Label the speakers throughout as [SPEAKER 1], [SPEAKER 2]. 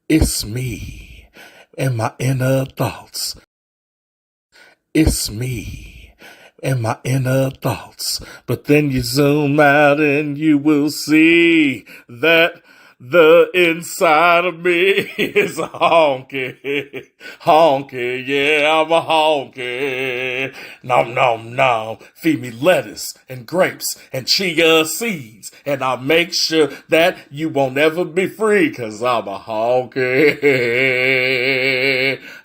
[SPEAKER 1] It's me and my inner thoughts. It's me and my inner thoughts. But then you zoom out and you will see that the inside of me is a honky. Honky, yeah, I'm a honky. Nom, nom, nom. Feed me lettuce and grapes and chia seeds. And I'll make sure that you won't ever be free, 'cause I'm a honky.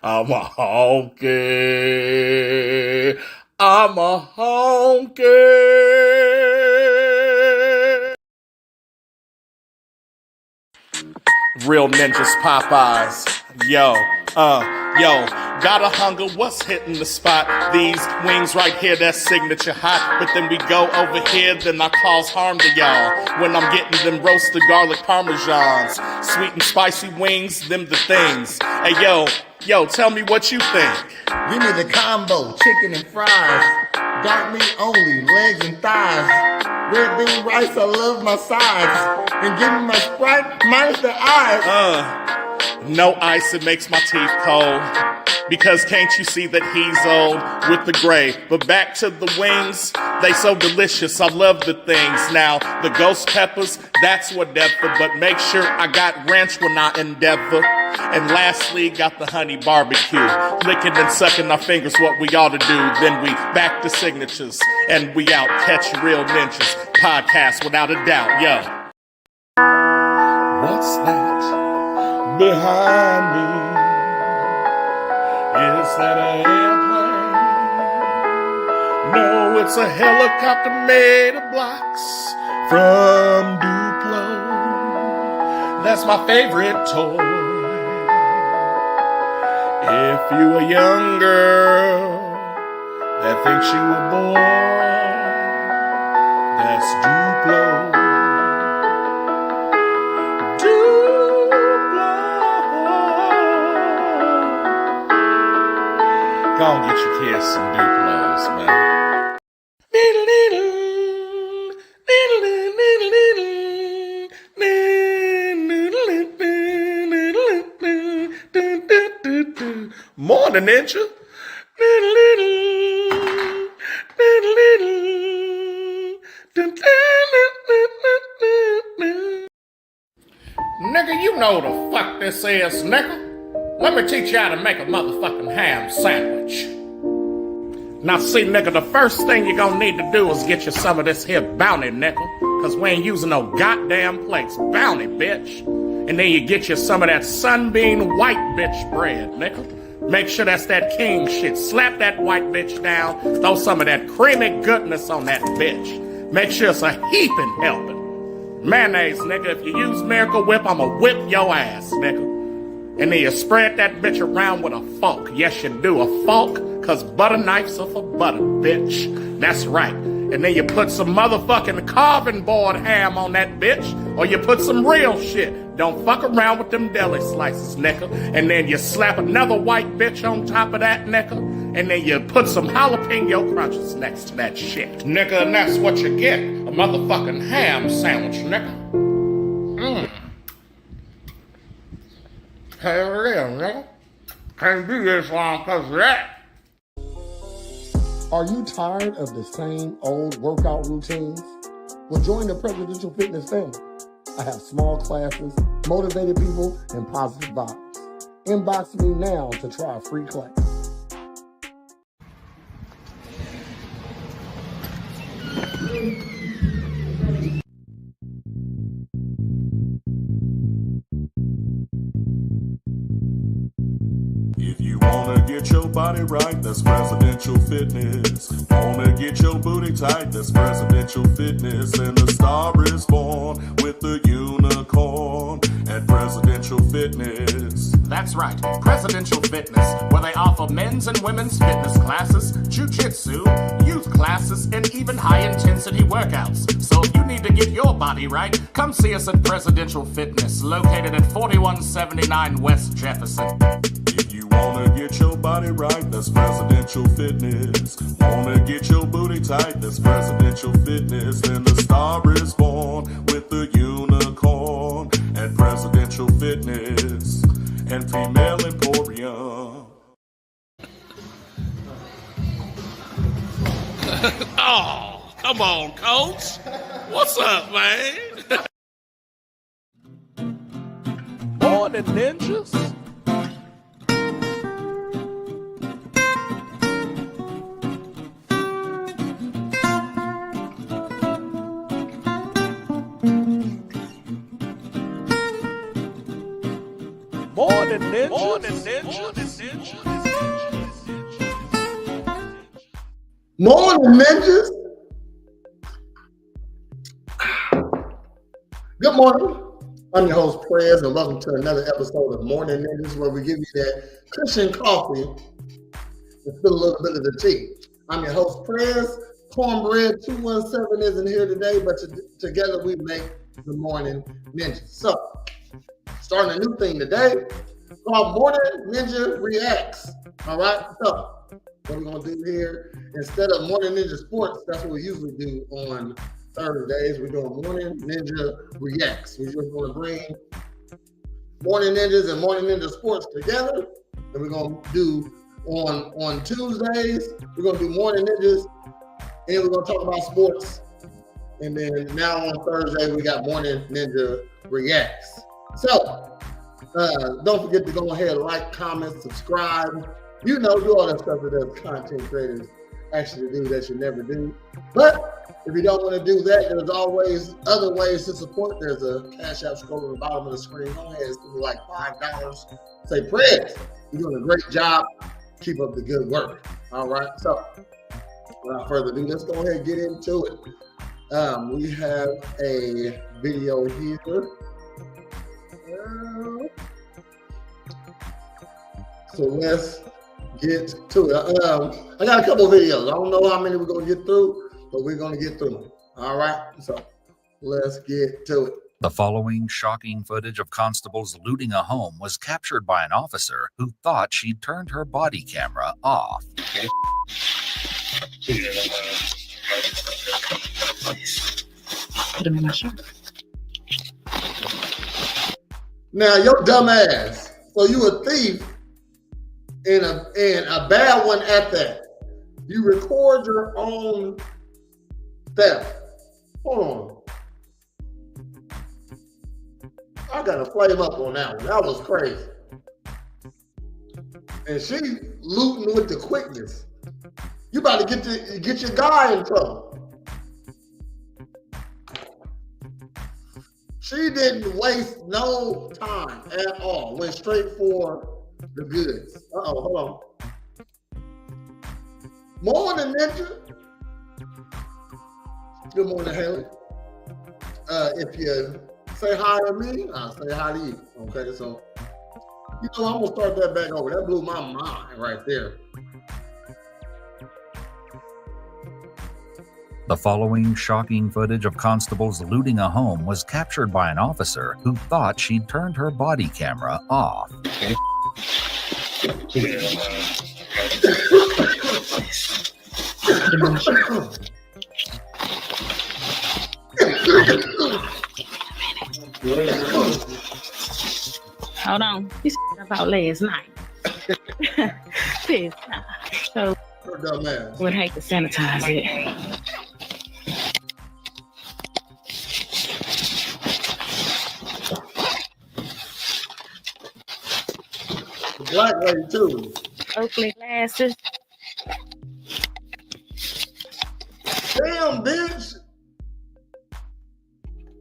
[SPEAKER 1] I'm a honky. I'm a honky. Real ninjas, Popeyes. Yo, got a hunger, what's hitting the spot? These wings right here, that's signature hot. But then we go over here, then I cause harm to y'all. When I'm getting them roasted garlic parmesans. Sweet and spicy wings, them the things. Hey, yo, tell me what you think.
[SPEAKER 2] Give me the combo, chicken and fries. Dark meat only, legs and thighs. Red bean rice, I love my sides. And give me my Sprite minus the eyes.
[SPEAKER 1] No ice, it makes my teeth cold. Because can't you see that he's old with the gray? But back to the wings, they so delicious, I love the things. Now, the ghost peppers, that's whatever. But make sure I got ranch when I endeavor. And lastly, got the honey barbecue. Licking and sucking our fingers, what we ought to do. Then we back to signatures, and we out. Catch Real Ninjas podcast without a doubt, yo. What's that behind me? Is that an airplane? No, it's a helicopter made of blocks from Duplo. That's my favorite toy. If you a young girl that thinks you a boy, that's Duplo. Go and get your kids some Duplos, man. Morning, Ninja. Nigga, you know the fuck this is, nigga. Let me teach you how to make a motherfucking ham sandwich. Now see, nigga, the first thing you're gonna need to do is get you some of this here Bounty, nigga. Cause we ain't using no goddamn plates. Bounty, bitch. And then you get you some of that Sunbeam white bitch bread, nigga. Make sure that's that king shit. Slap that white bitch down. Throw some of that creamy goodness on that bitch. Make sure it's a heaping helping. Mayonnaise, nigga. If you use Miracle Whip, I'ma whip your ass, nigga. And then you spread that bitch around with a fork. Yes, you do. A fork, cause butter knives are for butter, bitch. That's right. And then you put some motherfucking carving board ham on that bitch, or you put some real shit. Don't fuck around with them deli slices, nigga. And then you slap another white bitch on top of that, nigga. And then you put some jalapeno crunches next to that shit, nigga. And that's what you get. A motherfucking ham sandwich, nigga. Hell yeah, nigga. Can't do this long because of that.
[SPEAKER 2] Are you tired of the same old workout routines? Well, join the Presidential Fitness family. I have small classes, motivated people, and positive vibes. Inbox me now to try a free class.
[SPEAKER 3] If you wanna get your body right, that's Presidential Fitness. Wanna get your booty tight, that's Presidential Fitness. And the star is born with the unicorn at Presidential Fitness.
[SPEAKER 4] That's right, Presidential Fitness, where they offer men's and women's fitness classes, jiu-jitsu, youth classes, and even high-intensity workouts. So if you need to get your body right, come see us at Presidential Fitness, located at 4179 West Jefferson.
[SPEAKER 3] If you wanna get your body right, that's Presidential Fitness. Wanna get your booty tight, that's Presidential Fitness. And the star is born with the unicorn at Presidential Fitness.
[SPEAKER 1] Come on, Coach. What's up, man? Morning, ninjas. Morning, ninjas. Morning, ninjas.
[SPEAKER 2] Morning, ninjas. Good morning. I'm your host, Prez, and welcome to another episode of Morning Ninjas, where we give you that cushion coffee and spill a little bit of the tea. I'm your host, Prez. Cornbread 217 isn't here today, but together we make the Morning Ninjas. So, starting a new thing today called Morning Ninja Reacts. All right? So, what we're going to do here, instead of Morning Ninja Sports, that's what we usually do on Thursdays. We're doing Morning Ninja Reacts. We're just going to bring Morning Ninjas and Morning Ninja Sports together. And we're going to do on Tuesdays, we're going to do Morning Ninjas, and we're going to talk about sports. And then now on Thursday, we got Morning Ninja Reacts. So, don't forget to go ahead and like, comment, subscribe. You know, do all that stuff that us content creators actually do that you never do. But if you don't want to do that, there's always other ways to support. There's a Cash App scroll at the bottom of the screen. Go ahead, it's like $5. Say, Prez, you're doing a great job. Keep up the good work. All right. So, without further ado, let's go ahead and get into it. We have a video here. So let's get to it. I got a couple of videos. I don't know how many we're going to get through, but we're going to get through them. All right. So let's get to it.
[SPEAKER 5] The following shocking footage of constables looting a home was captured by an officer who thought she'd turned her body camera off.
[SPEAKER 6] Put him in my shirt.
[SPEAKER 2] Now, your dumb ass. So you a thief and a bad one at that. You record your own theft. Hold on. I gotta flame up on that one. That was crazy. And she looting with the quickness. You about to get your guy in trouble. She didn't waste no time at all. Went straight for the goods. Uh-oh, hold on. Morning, Ninja. Good morning, Haley. If you say hi to me, I'll say hi to you. Okay, so, you know, I'm going to start that back over. That blew my mind right there.
[SPEAKER 5] The following shocking footage of constables looting a home was captured by an officer who thought she'd turned her body camera off.
[SPEAKER 6] Put him in my shirt. Hold on. You said about last night. Pissed off. So would hate to sanitize it.
[SPEAKER 2] The black lady too.
[SPEAKER 6] Oakley glasses.
[SPEAKER 2] Damn, bitch.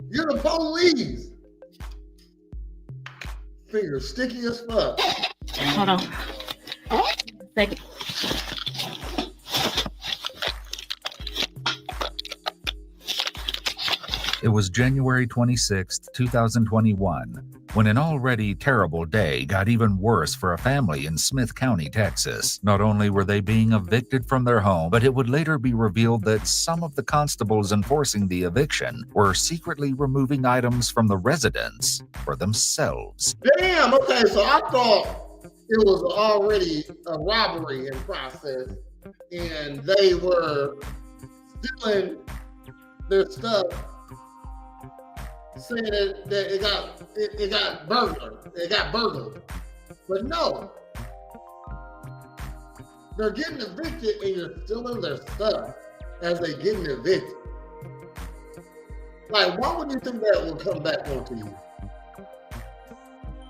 [SPEAKER 2] You're the police. Finger sticky as fuck.
[SPEAKER 6] Hold on. Second.
[SPEAKER 5] It was January 26, 2021, when an already terrible day got even worse for a family in Smith County, Texas. Not only were they being evicted from their home, but it would later be revealed that some of the constables enforcing the eviction were secretly removing items from the residence for themselves.
[SPEAKER 2] Damn, okay, so I thought it was already a robbery in process, and they were stealing their stuff, saying that it got burgled. But no, they're getting evicted and you're stealing their stuff. as they getting evicted. Like, why would you think that would come back onto you?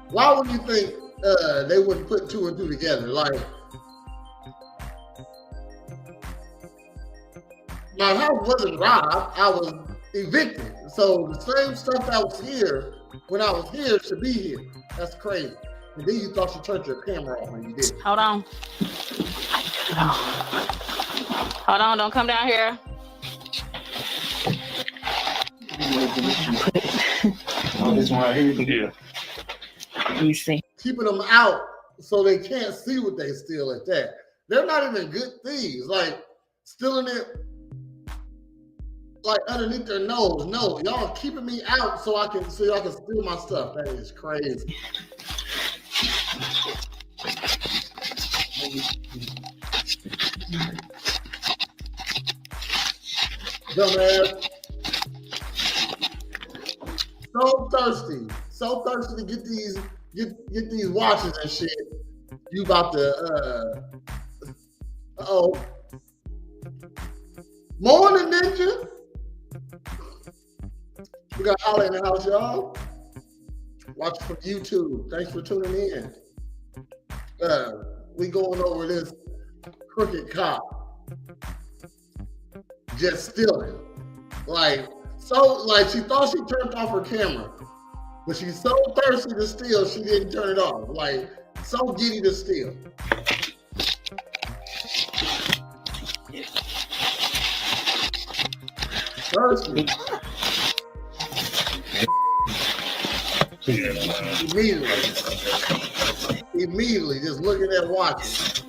[SPEAKER 2] Why would you think they wouldn't put two and two together? Like, my house wasn't robbed, I was evicted. So the same stuff that was here when I was here should be here. That's crazy. And then you thought you turned your camera off when you did.
[SPEAKER 6] Hold on. Hold on, don't come down here.
[SPEAKER 7] Oh, this one right here.
[SPEAKER 6] Let me see.
[SPEAKER 2] Keeping them out so they can't see what they steal at that. They're not even good thieves. Like, stealing it like underneath their nose. No, y'all keeping me out so y'all can steal my stuff. That is crazy. Dumbass. So thirsty to get these watches and shit. You about to Morning, Ninja. We got Holly in the house, y'all. Watching from YouTube. Thanks for tuning in. We going over this crooked cop just stealing. Like she thought she turned off her camera, but she's so thirsty to steal, she didn't turn it off. Like, so giddy to steal. Thirsty. Immediately, just looking at watches.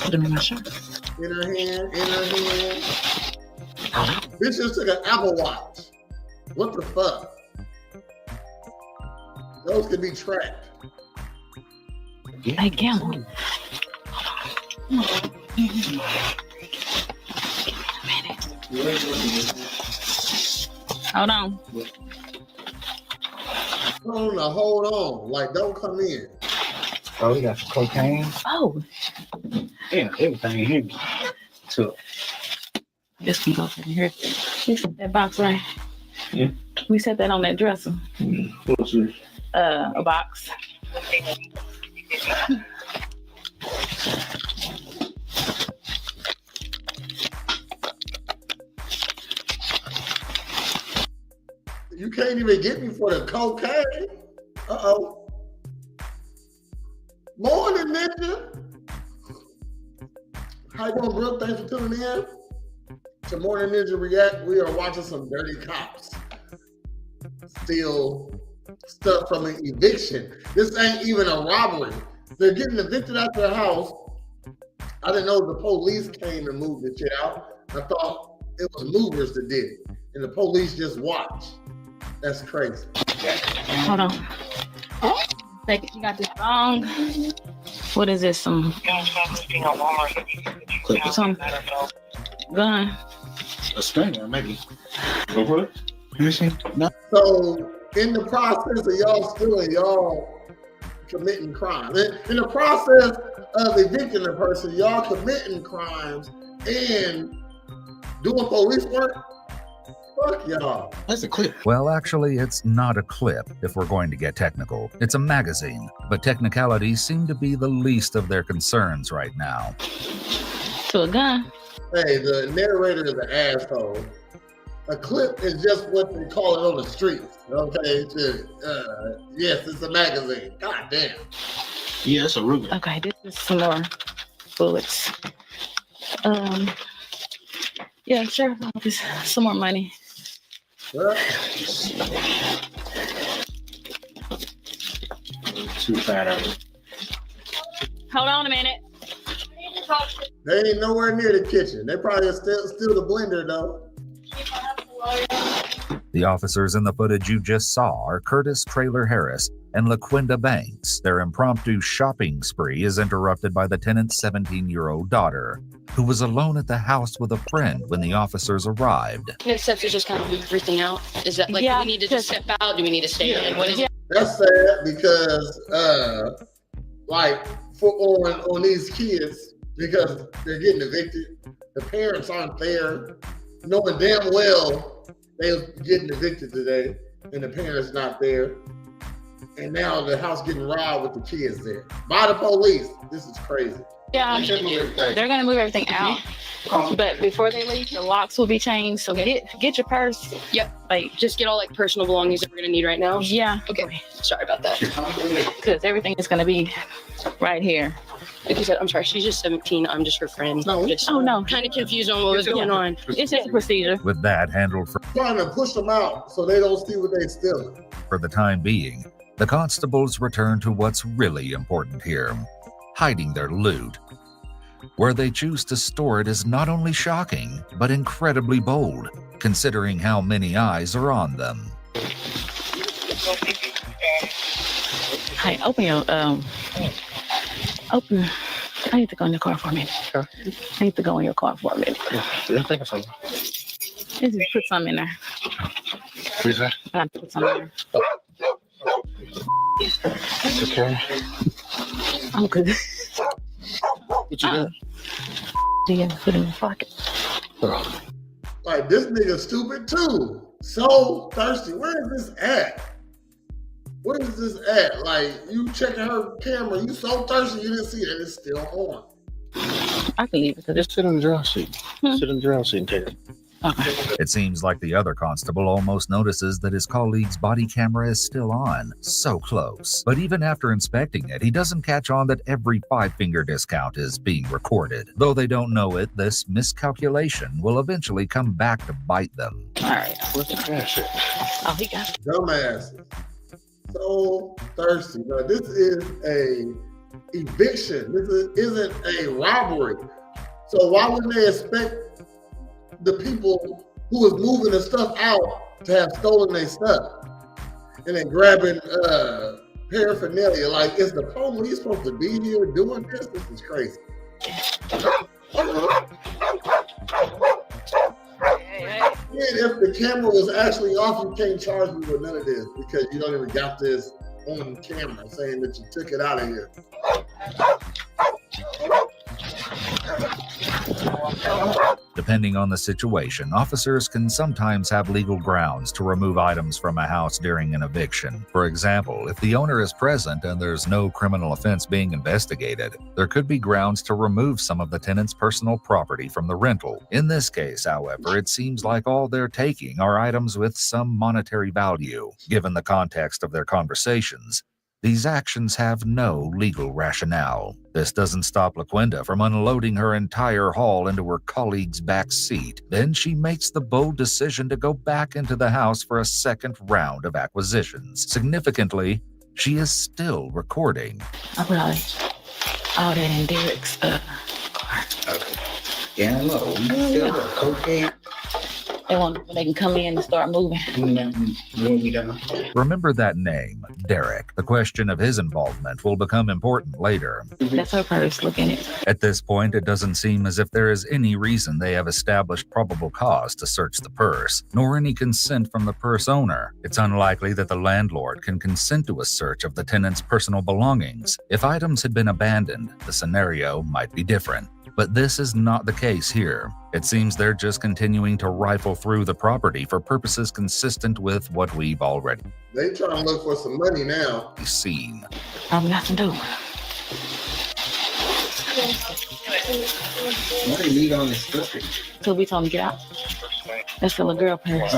[SPEAKER 6] Put them in my shirt.
[SPEAKER 2] In her hand. Bitch just took an Apple Watch. What the fuck? Those can be tracked.
[SPEAKER 6] I get one. Hold on.
[SPEAKER 2] Hold on. Like, don't come in.
[SPEAKER 7] Oh, we got some cocaine.
[SPEAKER 6] Oh.
[SPEAKER 7] Yeah, everything here. So,
[SPEAKER 6] This can go in here. You set that box right.
[SPEAKER 7] Yeah.
[SPEAKER 6] We set that on that dresser.
[SPEAKER 7] what's this?
[SPEAKER 6] A box.
[SPEAKER 2] You can't even get me for the cocaine. Uh-oh. Morning, Ninja. How you doing, Brooke? Thanks for tuning in to Morning Ninja React. We are watching some dirty cops steal stuff from an eviction. This ain't even a robbery. They're getting evicted out their house. I didn't know the police came and moved the shit out. I thought it was movers that did it, and the police just watched. That's crazy.
[SPEAKER 6] Hold on. You got this wrong. What is this? Some gun.
[SPEAKER 7] A stinger, maybe. Go for it. Let me see. No.
[SPEAKER 2] So, in the process of y'all stealing, y'all committing crimes. In the process of evicting a person, y'all committing crimes and doing police work. Fuck y'all.
[SPEAKER 7] That's a clip.
[SPEAKER 5] Well, actually, it's not a clip, if we're going to get technical. It's a magazine, but technicalities seem to be the least of their concerns right now.
[SPEAKER 6] To a gun.
[SPEAKER 2] Hey, the narrator is an asshole. A clip is just what they call it on the streets. Okay, yes, it's a magazine. God damn.
[SPEAKER 7] Yeah, it's a Ruger.
[SPEAKER 6] Okay, this is some more bullets. Yeah, sheriff office, some more money.
[SPEAKER 2] Well,
[SPEAKER 7] Too fat of it.
[SPEAKER 6] Hold on a minute.
[SPEAKER 2] they ain't nowhere near the kitchen. They probably still the blender though.
[SPEAKER 5] The officers in the footage you just saw are Curtis Traylor Harris and LaQuinda Banks. Their impromptu shopping spree is interrupted by the tenant's 17-year-old daughter, who was alone at the house with a friend when the officers arrived.
[SPEAKER 8] Next steps is just kind of move everything out. Is that like,
[SPEAKER 6] Yeah,
[SPEAKER 8] do we need to just step out? Do we need to stay in? What is it?
[SPEAKER 2] That's sad because, like, on these kids, because they're getting evicted. The parents aren't there, knowing damn well they're getting evicted today, and the parents not there. And now the house getting robbed with the kids there by the police. This is crazy.
[SPEAKER 6] Yeah, they're gonna move everything out. But before they leave, the locks will be changed. So get your purse.
[SPEAKER 8] Yep.
[SPEAKER 6] Like,
[SPEAKER 8] Just get all like personal belongings that we're gonna need right now.
[SPEAKER 6] yeah,
[SPEAKER 8] Okay. Sorry about that.
[SPEAKER 6] because everything is gonna be right here.
[SPEAKER 8] Like you said, I'm sorry. She's just 17. I'm just her friend.
[SPEAKER 2] No.
[SPEAKER 8] Just
[SPEAKER 6] Oh no,
[SPEAKER 8] kind of confused on what was going on.
[SPEAKER 6] it's just a procedure.
[SPEAKER 5] With that handled
[SPEAKER 2] Trying to push them out so they don't see what they're stealing.
[SPEAKER 5] for the time being, the constables return to what's really important here: hiding their loot. Where they choose to store it is not only shocking, but incredibly bold, considering how many eyes are on them.
[SPEAKER 6] Hey, open your open. I need to go in your car for a minute.
[SPEAKER 7] Sure.
[SPEAKER 6] I need to go in your car for a minute.
[SPEAKER 7] I think of something.
[SPEAKER 6] Just put something in there.
[SPEAKER 7] Who's that?
[SPEAKER 6] I got to put something in there.
[SPEAKER 7] It's okay.
[SPEAKER 6] I'm good.
[SPEAKER 7] What you got?
[SPEAKER 6] Do you put it in your pocket?
[SPEAKER 2] Like, this nigga stupid too. So thirsty. Where is this at? Where is this at? Like, you checking her camera, you so thirsty you didn't see that it's still on.
[SPEAKER 6] I can leave it because
[SPEAKER 7] Just sit in the driver's seat. Sit in the driver's seat and take it.
[SPEAKER 6] okay.
[SPEAKER 5] It seems like the other constable almost notices that his colleague's body camera is still on, so close. But even after inspecting it, he doesn't catch on that every 5-finger discount is being recorded. Though they don't know it, this miscalculation will eventually come back to bite them.
[SPEAKER 6] All right.
[SPEAKER 7] Where's the cash at?
[SPEAKER 6] Oh, he got it.
[SPEAKER 2] Dumbasses. So thirsty. Now, this is a eviction. This isn't a robbery. So why wouldn't they expect the people who was moving the stuff out to have stolen their stuff and then grabbing paraphernalia? Like, is the police supposed to be here doing this? This is crazy. And if the camera was actually off, you can't charge me with none of this because you don't even got this on camera saying that you took it out of here.
[SPEAKER 5] Depending on the situation, officers can sometimes have legal grounds to remove items from a house during an eviction. For example, if the owner is present and there's no criminal offense being investigated, there could be grounds to remove some of the tenant's personal property from the rental. In this case, however, it seems like all they're taking are items with some monetary value. Given the context of their conversations, these actions have no legal rationale. This doesn't stop LaQuinta from unloading her entire haul into her colleague's back seat. Then she makes the bold decision to go back into the house for a second round of acquisitions. Significantly, she is still recording.
[SPEAKER 6] I put all that in Derek's car.
[SPEAKER 9] Yeah, look, we still got cocaine.
[SPEAKER 6] They can come in and start moving.
[SPEAKER 5] Remember that name, Derek. The question of his involvement will become important later.
[SPEAKER 6] That's her purse. Look in it.
[SPEAKER 5] At this point, it doesn't seem as if there is any reason they have established probable cause to search the purse, nor any consent from the purse owner. It's unlikely that the landlord can consent to a search of the tenant's personal belongings. If items had been abandoned, the scenario might be different. But this is not the case here. It seems they're just continuing to rifle through the property for purposes consistent with what we've already
[SPEAKER 2] They trying to look for some money now.
[SPEAKER 5] seen.
[SPEAKER 6] I'm nothing to do.
[SPEAKER 9] What do you need on this country?
[SPEAKER 6] So we told him to get out. That's the little girl purse.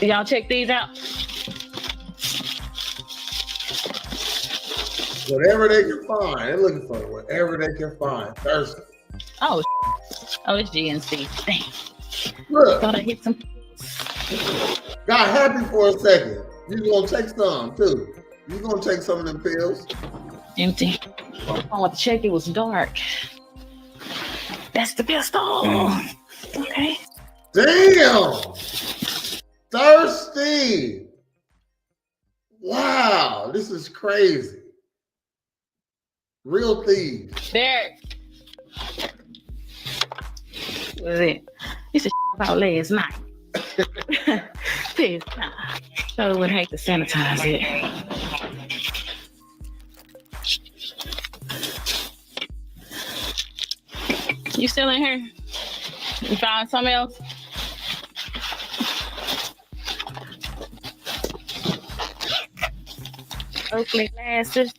[SPEAKER 6] Y'all check these out.
[SPEAKER 2] Whatever they can find, they're looking for whatever they can find. Thirsty.
[SPEAKER 6] Oh, it's GNC. Dang.
[SPEAKER 2] Look,
[SPEAKER 6] Thought I hit some.
[SPEAKER 2] got happy for a second. You gonna take some too. You gonna take some of them pills.
[SPEAKER 6] Empty. I want to check. It was dark. That's the pistol. Okay.
[SPEAKER 2] Damn! Thirsty! Wow, this is crazy. Real thieves.
[SPEAKER 6] There. What is it? This is about last night. Please. So would hate to sanitize it. You still in here? You found something else? Oakley glasses.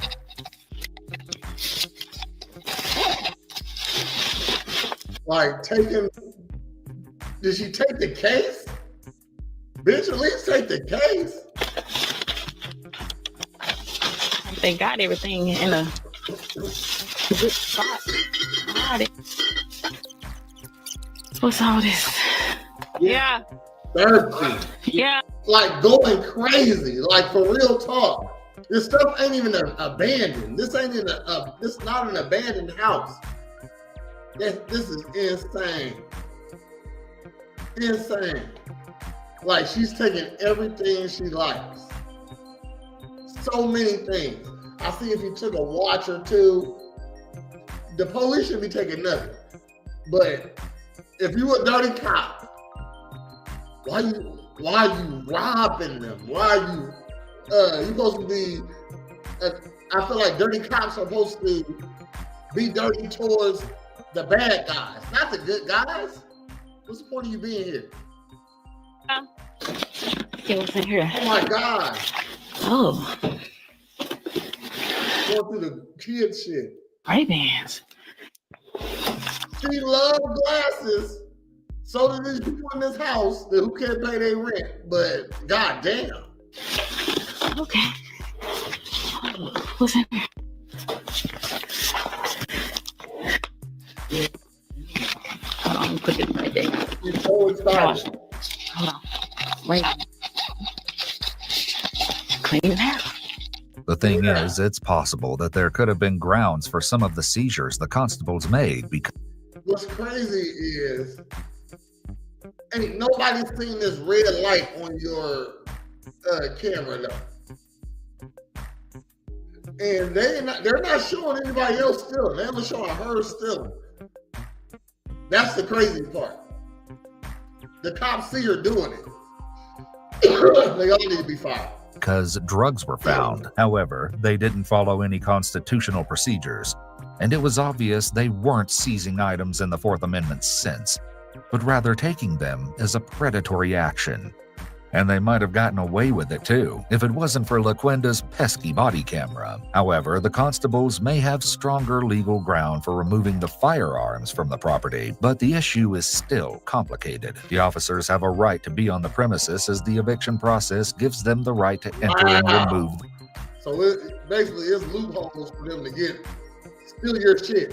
[SPEAKER 2] Like did she take the case? Bitch, at least take the case.
[SPEAKER 6] They got everything in a good spot. Got it. What's all this? Yeah.
[SPEAKER 2] Thirsty.
[SPEAKER 6] Yeah.
[SPEAKER 2] Like going crazy. Like for real talk. This stuff ain't even abandoned. This ain't in this not an abandoned house. This is insane. Insane. Like she's taking everything she likes. So many things. I see if you took a watch or two, the police should be taking nothing. But if you a dirty cop, why you robbing them? Why you supposed to be? I feel like dirty cops are supposed to be dirty towards the bad guys, not the good guys. What's the point of you being here?
[SPEAKER 6] Okay, what's in here?
[SPEAKER 2] Oh my God.
[SPEAKER 6] Oh.
[SPEAKER 2] Going through the kid shit.
[SPEAKER 6] Ray-Bans.
[SPEAKER 2] She loves glasses. So do these people in this house who can't pay their rent. But goddamn.
[SPEAKER 6] Okay. What's in here? Hold on, put it right there.
[SPEAKER 2] She's so excited.
[SPEAKER 6] Hold on. Wait. Clean it out.
[SPEAKER 5] The thing is, it's possible that there could have been grounds for some of the seizures the constables made because
[SPEAKER 2] What's crazy is ain't nobody seen this red light on your camera though. And they're not showing anybody else stealing. They're only showing her stealing. That's the crazy part. The cops see her doing it. They all need to be fired.
[SPEAKER 5] because drugs were found. However, they didn't follow any constitutional procedures, and it was obvious they weren't seizing items in the Fourth Amendment's sense, but rather taking them as a predatory action. And they might have gotten away with it too, if it wasn't for LaQuenda's pesky body camera. However, the constables may have stronger legal ground for removing the firearms from the property, but the issue is still complicated. The officers have a right to be on the premises as the eviction process gives them the right to enter and remove.
[SPEAKER 2] So it basically is loopholes for them to steal your shit.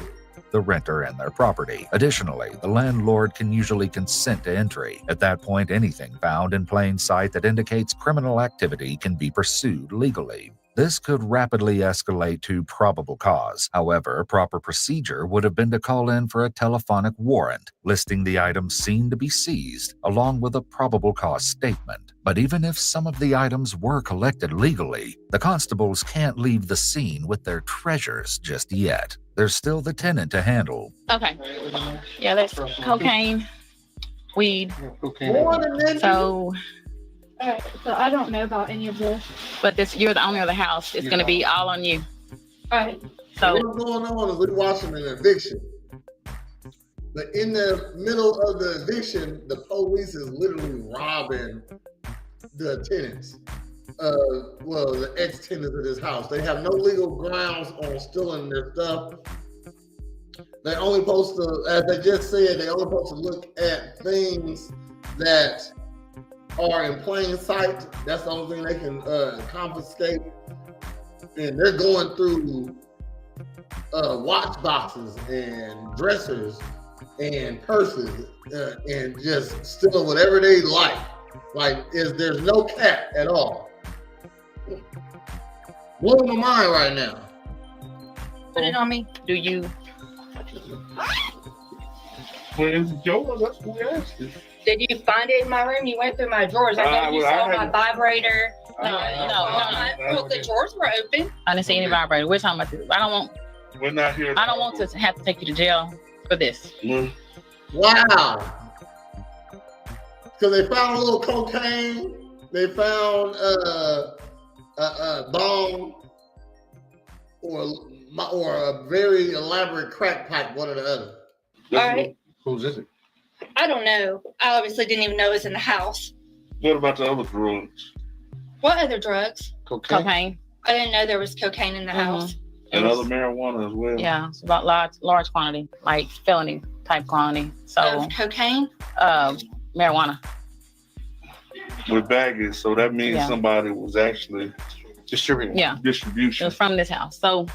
[SPEAKER 5] The renter and their property. Additionally, the landlord can usually consent to entry. At that point, anything found in plain sight that indicates criminal activity can be pursued legally. This could rapidly escalate to probable cause. However, proper procedure would have been to call in for a telephonic warrant, listing the items seen to be seized, along with a probable cause statement. But even if some of the items were collected legally, the constables can't leave the scene with their treasures just yet. There's still the tenant to handle.
[SPEAKER 6] Okay. Yeah, that's cocaine, weed.
[SPEAKER 2] Cocaine.
[SPEAKER 6] So,
[SPEAKER 10] All right, so I don't know about any of this.
[SPEAKER 6] but you're the owner of the house. It's going to be all on you.
[SPEAKER 10] All right.
[SPEAKER 6] So,
[SPEAKER 2] What's going on is we're watching an eviction. But in the middle of the eviction, the police is literally robbing the tenants. The ex-tenants of this house. They have no legal grounds on stealing their stuff. They only supposed to, as they just said, they only supposed to look at things that are in plain sight. That's the only thing they can confiscate. And they're going through watch boxes and dressers and purses and just stealing whatever they like. There's no cap at all. Blowing my mind right now.
[SPEAKER 6] put it on me. Do you?
[SPEAKER 7] Where's yours? That's what we asked you.
[SPEAKER 8] Did you find it in my room? You went through my drawers. I know you saw my vibrator.
[SPEAKER 6] No.
[SPEAKER 8] The drawers were open.
[SPEAKER 6] I didn't see any vibrator. We're talking about this.
[SPEAKER 7] We're not here.
[SPEAKER 6] I don't want to have to take you to jail for this.
[SPEAKER 2] Wow. Because they found a little cocaine. They found a bong or a very elaborate crack pipe, one or the other.
[SPEAKER 8] All right.
[SPEAKER 7] Whose is it?
[SPEAKER 8] I don't know. I obviously didn't even know it was in the house.
[SPEAKER 7] What about the other drugs?
[SPEAKER 8] What other drugs?
[SPEAKER 6] Cocaine.
[SPEAKER 8] I didn't know there was cocaine in the house.
[SPEAKER 7] And other marijuana as well?
[SPEAKER 6] Yeah, it's about large quantity, like felony type quantity. So
[SPEAKER 8] Of cocaine?
[SPEAKER 6] Marijuana.
[SPEAKER 7] With baggage, so that means somebody was actually distributing.
[SPEAKER 6] Yeah.
[SPEAKER 7] Distribution.
[SPEAKER 6] It was from this house. So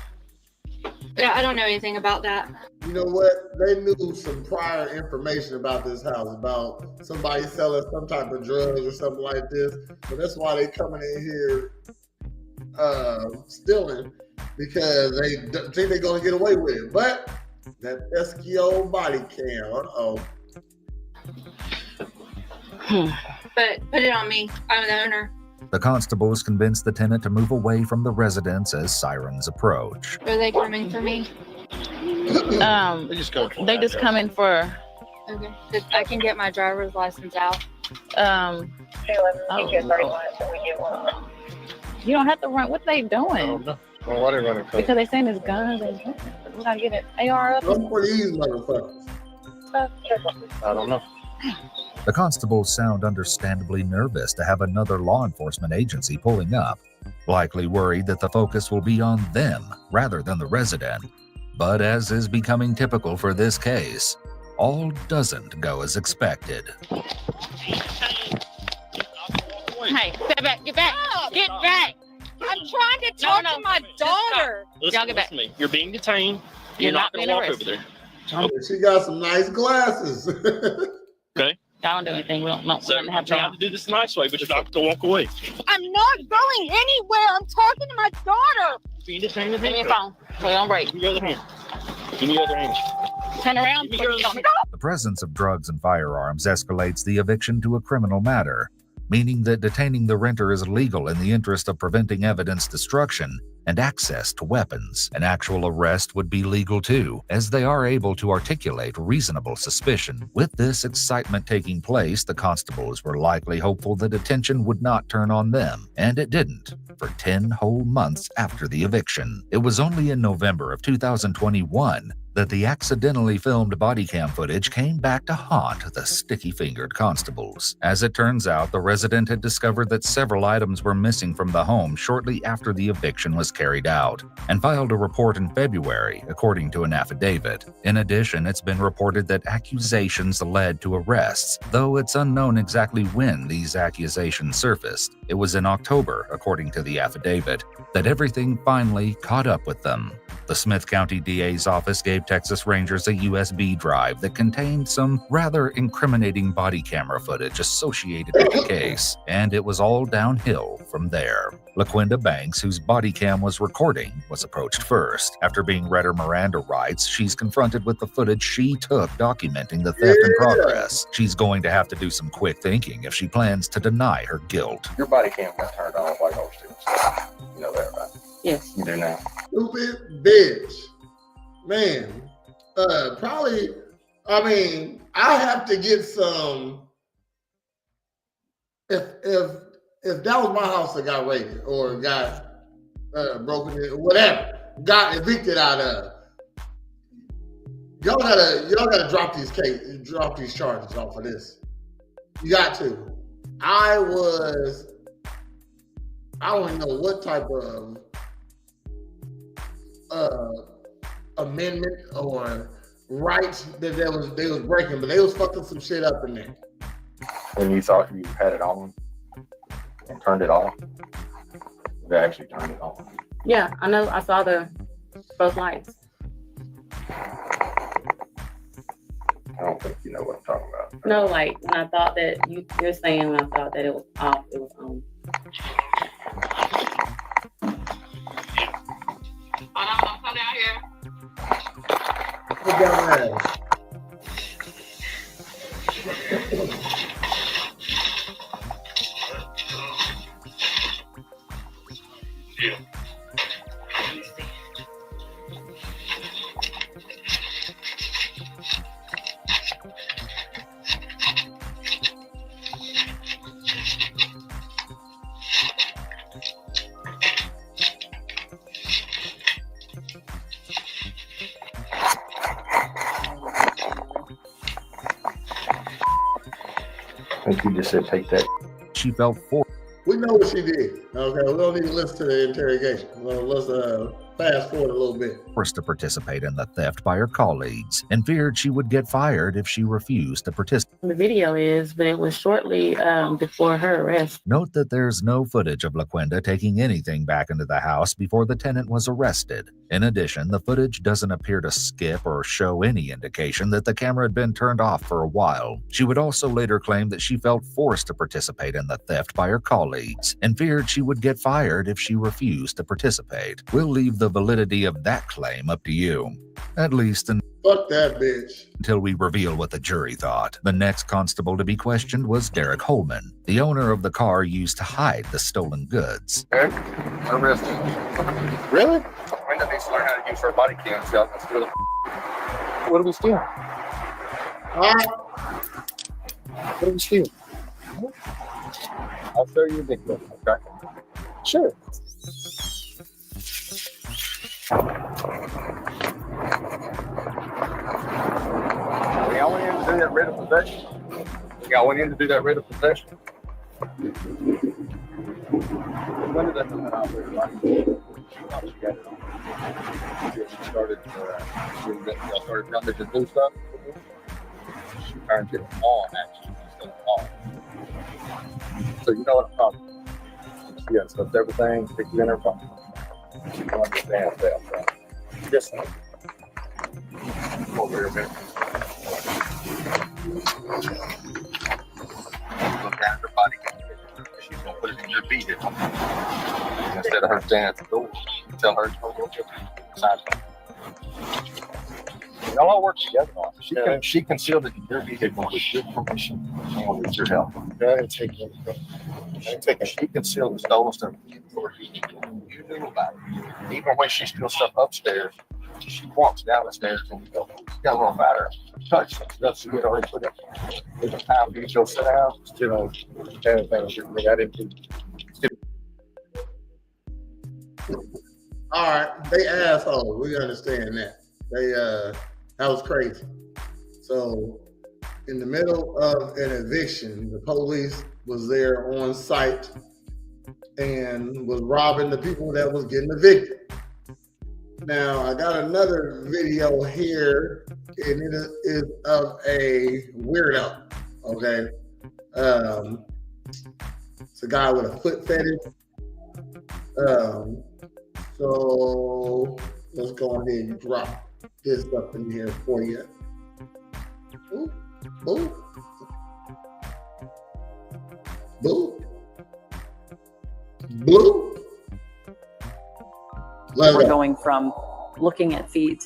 [SPEAKER 8] Yeah, I don't know anything about that.
[SPEAKER 2] You know what? They knew some prior information about this house, about somebody selling some type of drugs or something like this. So that's why they coming in here stealing, because they think they're going to get away with it. But that pesky old body cam,
[SPEAKER 8] But put it on me. I'm the owner.
[SPEAKER 5] The constables convinced the tenant to move away from the residence as sirens approach.
[SPEAKER 8] Are they coming for me?
[SPEAKER 6] they just come in for
[SPEAKER 8] Okay. I can get my driver's license out.
[SPEAKER 6] You don't have to run. What they doing?
[SPEAKER 7] Well, why they running?
[SPEAKER 6] Because they saying it's guns. We gotta get an AR up.
[SPEAKER 2] Look for these motherfuckers.
[SPEAKER 7] I don't know.
[SPEAKER 5] The constables sound understandably nervous to have another law enforcement agency pulling up, likely worried that the focus will be on them rather than the resident. But as is becoming typical for this case, all doesn't go as expected.
[SPEAKER 6] Hey, step back, get back, get back.
[SPEAKER 8] I'm trying to talk to my daughter.
[SPEAKER 6] Y'all get back.
[SPEAKER 11] To me. You're being detained.
[SPEAKER 6] You're
[SPEAKER 11] not
[SPEAKER 6] not
[SPEAKER 11] going to
[SPEAKER 6] being
[SPEAKER 11] walk over there.
[SPEAKER 2] She got some nice glasses.
[SPEAKER 11] Okay.
[SPEAKER 6] Y'all don't do anything. We don't want
[SPEAKER 11] So
[SPEAKER 6] them to
[SPEAKER 11] I'm
[SPEAKER 6] have
[SPEAKER 11] trying to do this the nice way, but you're not going to walk away.
[SPEAKER 8] I'm not going anywhere. I'm talking to my daughter.
[SPEAKER 11] Being detained.
[SPEAKER 6] Give me your phone. Put it on break.
[SPEAKER 11] Give me your other hand. Give me your other hand.
[SPEAKER 6] Turn around.
[SPEAKER 11] Give me your other hand.
[SPEAKER 5] The presence of drugs and firearms escalates the eviction to a criminal matter, meaning that detaining the renter is legal in the interest of preventing evidence destruction and access to weapons. An actual arrest would be legal too, as they are able to articulate reasonable suspicion. With this excitement taking place, the constables were likely hopeful that attention would not turn on them, and it didn't, for 10 whole months after the eviction. It was only in November of 2021 that the accidentally filmed body cam footage came back to haunt the sticky-fingered constables. As it turns out, the resident had discovered that several items were missing from the home shortly after the eviction was carried out, and filed a report in February, according to an affidavit. In addition, it's been reported that accusations led to arrests, though it's unknown exactly when these accusations surfaced. It was in October, according to the affidavit, that everything finally caught up with them. The Smith County DA's office gave Texas Rangers a USB drive that contained some rather incriminating body camera footage associated with the case, and it was all downhill from there. LaQuinda Banks, whose body cam was recording, was approached first. After being read her Miranda rights, she's confronted with the footage she took documenting the theft in progress. She's going to have to do some quick thinking if she plans to deny her guilt.
[SPEAKER 9] Your body cam got turned on while I was doing stuff. You know that, right?
[SPEAKER 6] Yes.
[SPEAKER 9] You do now.
[SPEAKER 2] Stupid bitch. Man, probably, I mean, I have to get some, if that was my house that got raided or got broken in, whatever, got evicted out of, y'all gotta drop these charges off of this. You got to. I don't even know what type of amendment or rights that they was breaking, but they was fucking some shit up in there.
[SPEAKER 9] When you thought you had it on and turned it off, they actually turned it on.
[SPEAKER 6] Yeah, I know. I saw both lights.
[SPEAKER 9] I don't think you know what I'm talking about.
[SPEAKER 6] No, like when I thought that you're saying when I thought that it was off, it was on. Come down here.
[SPEAKER 2] Put down my ass.
[SPEAKER 9] think you just said take that.
[SPEAKER 5] She felt forced
[SPEAKER 2] We know what she did. Okay, we don't need to listen to the interrogation. Let's fast forward a little bit.
[SPEAKER 5] to participate in the theft by her colleagues and feared she would get fired if she refused to participate.
[SPEAKER 6] The video is, but it was shortly before her arrest.
[SPEAKER 5] Note that there's no footage of LaQuenda taking anything back into the house before the tenant was arrested. In addition, the footage doesn't appear to skip or show any indication that the camera had been turned off for a while. She would also later claim that she felt forced to participate in the theft by her colleagues and feared she would get fired if she refused to participate. We'll leave the validity of that claim up to you, at least
[SPEAKER 2] Fuck that bitch.
[SPEAKER 5] until we reveal what the jury thought. The next constable to be questioned was Derek Holman, the owner of the car used to hide the stolen goods.
[SPEAKER 9] Eric, arrested.
[SPEAKER 11] Really?
[SPEAKER 9] Brenda needs to learn how to use her body cam. What do we steal? What do we steal? I'll show you a big book. Okay. Sure. We all went in to do that writ of possession. When did that come out? She got it on. She started, y'all started running to do stuff. She turned it on, actually, instead of off. So you know what I'm talking about. She unstuffed everything, picked it in her pocket. She understands that. Yes, sir. Over here a minute. Look down at her body. She's going to put it in your beat. Instead of her standing at the door, you tell her to go inside. Y'all all work together on it. She concealed it in your vehicle with your permission and with your help. Go ahead and take it. She concealed the stolen stuff before you knew about it. Even when she steals stuff upstairs, she walks down the stairs to the building. She got a little fatter. Touch some stuff she had already put in. There's a time for you to go sit down. Still anything. I didn't do.
[SPEAKER 2] All right, they assholes. We understand that. That was crazy. So, in the middle of an eviction, the police was there on site and was robbing the people that was getting evicted. Now, I got another video here, and it is of a weirdo, okay? It's a guy with a foot fetish. So let's go ahead and drop this up in here for you. Ooh, ooh. Boo. Boo.
[SPEAKER 12] We're going from looking at feet,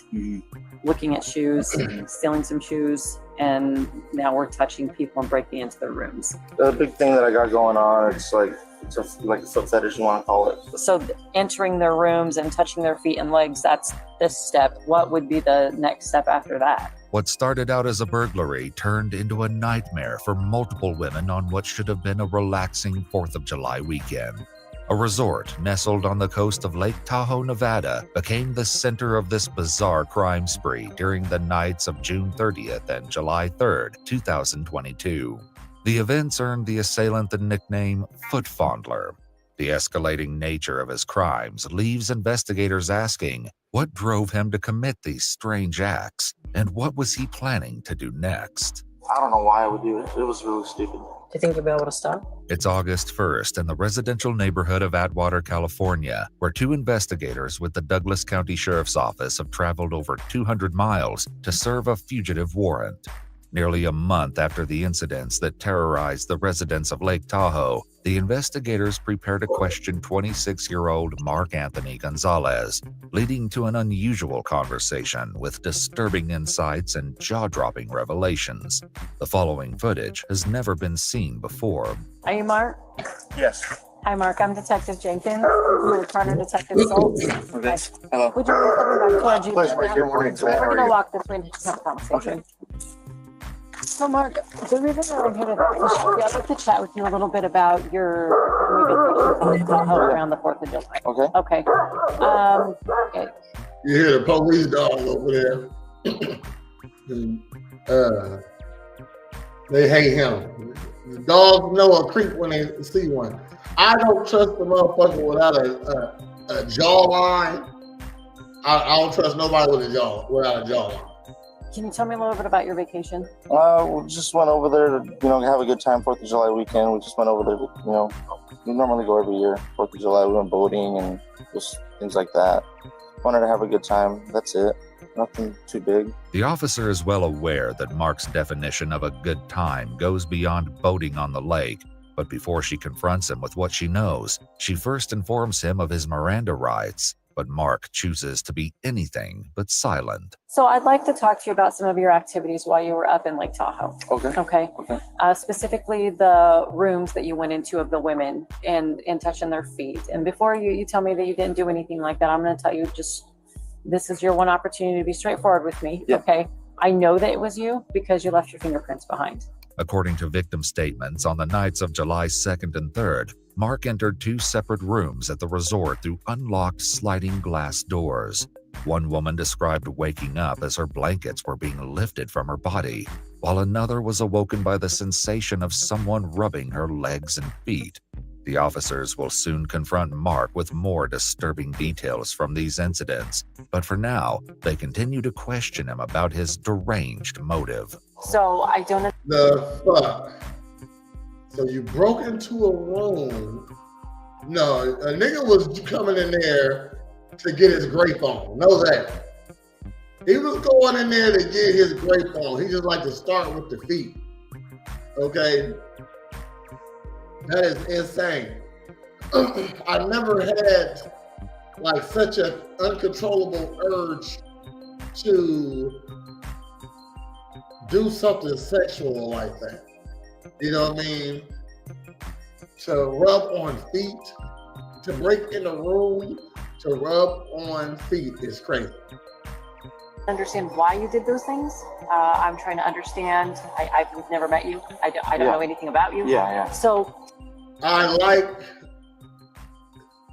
[SPEAKER 12] looking at shoes, stealing some shoes, and now we're touching people and breaking into their rooms.
[SPEAKER 13] The big thing that I got going on, it's like a foot fetish, you want to call it.
[SPEAKER 12] So entering their rooms and touching their feet and legs, that's this step. What would be the next step after that?
[SPEAKER 5] What started out as a burglary turned into a nightmare for multiple women on what should have been a relaxing 4th of July weekend. A resort nestled on the coast of Lake Tahoe, Nevada, became the center of this bizarre crime spree during the nights of June 30th and July 3rd, 2022. The events earned the assailant the nickname Foot Fondler. The escalating nature of his crimes leaves investigators asking, what drove him to commit these strange acts, and what was he planning to do next?
[SPEAKER 13] I don't know why I would do it. It was really stupid.
[SPEAKER 12] Do you think you'll be able to stop?
[SPEAKER 5] It's August 1st in the residential neighborhood of Atwater, California, where two investigators with the Douglas County Sheriff's Office have traveled over 200 miles to serve a fugitive warrant. Nearly a month after the incidents that terrorized the residents of Lake Tahoe, the investigators prepare to question 26-year-old Mark Anthony Gonzalez, leading to an unusual conversation with disturbing insights and jaw-dropping revelations. The following footage has never been seen before.
[SPEAKER 12] Are you Mark?
[SPEAKER 13] Yes.
[SPEAKER 12] Hi, Mark. I'm Detective Jenkins. You're partner Detective Schultz.
[SPEAKER 13] Okay. Hello.
[SPEAKER 12] Would you mind coming back to our
[SPEAKER 13] Pleasure. Good morning.
[SPEAKER 12] We're going to walk this way and have a conversation. So, Mark, the reason that I'm here today, I'd like to chat with you a little bit about your family vacation around the 4th of July.
[SPEAKER 13] Okay.
[SPEAKER 12] Okay.
[SPEAKER 2] You hear the police dog over there. And, they hate him. The dogs know a creep when they see one. I don't trust the motherfucker without a jawline. I don't trust nobody without a jawline.
[SPEAKER 12] Can you tell me a little bit about your vacation?
[SPEAKER 13] We just went over there to, have a good time 4th of July weekend. We just went over there, we normally go every year, 4th of July. We went boating and just things like that. Wanted to have a good time. That's it. Nothing too big.
[SPEAKER 5] The officer is well aware that Mark's definition of a good time goes beyond boating on the lake, but before she confronts him with what she knows, she first informs him of his Miranda rights. But Mark chooses to be anything but silent.
[SPEAKER 12] So I'd like to talk to you about some of your activities while you were up in Lake Tahoe.
[SPEAKER 13] Okay.
[SPEAKER 12] Specifically the rooms that you went into of the women and touching their feet. And before you tell me that you didn't do anything like that, I'm going to tell you this is your one opportunity to be straightforward with me.
[SPEAKER 13] Yeah.
[SPEAKER 12] Okay. I know that it was you because you left your fingerprints behind.
[SPEAKER 5] According to victim statements, on the nights of July 2nd and 3rd, Mark entered 2 separate rooms at the resort through unlocked sliding glass doors. One woman described waking up as her blankets were being lifted from her body, while another was awoken by the sensation of someone rubbing her legs and feet. The officers will soon confront Mark with more disturbing details from these incidents, but for now, they continue to question him about his deranged motive.
[SPEAKER 12] So I don't...
[SPEAKER 2] The fuck? So you broke into a room. No, a nigga was coming in there to get his grape on. Know that. He was going in there to get his grape on. He just like to start with the feet. Okay? That is insane. I never had like such an uncontrollable urge to do something sexual like that. You know what I mean? To rub on feet, to break in a room, to rub on feet is crazy.
[SPEAKER 12] Understand why you did those things. I'm trying to understand. I've never met you. I don't know anything about you.
[SPEAKER 13] Yeah.
[SPEAKER 12] So
[SPEAKER 2] I like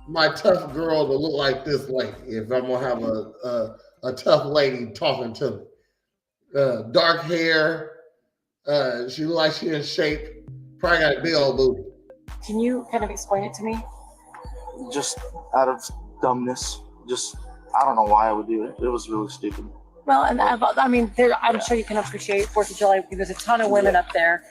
[SPEAKER 2] my tough girl to look like this lady. If I'm gonna have a tough lady talking to me, dark hair. She look like she in shape. Probably got a big old booty.
[SPEAKER 12] Can you kind of explain it to me?
[SPEAKER 13] Just out of dumbness. I don't know why I would do it. It was really stupid.
[SPEAKER 12] Well, and I'm sure you can appreciate 4th of July. There's a ton of women up there.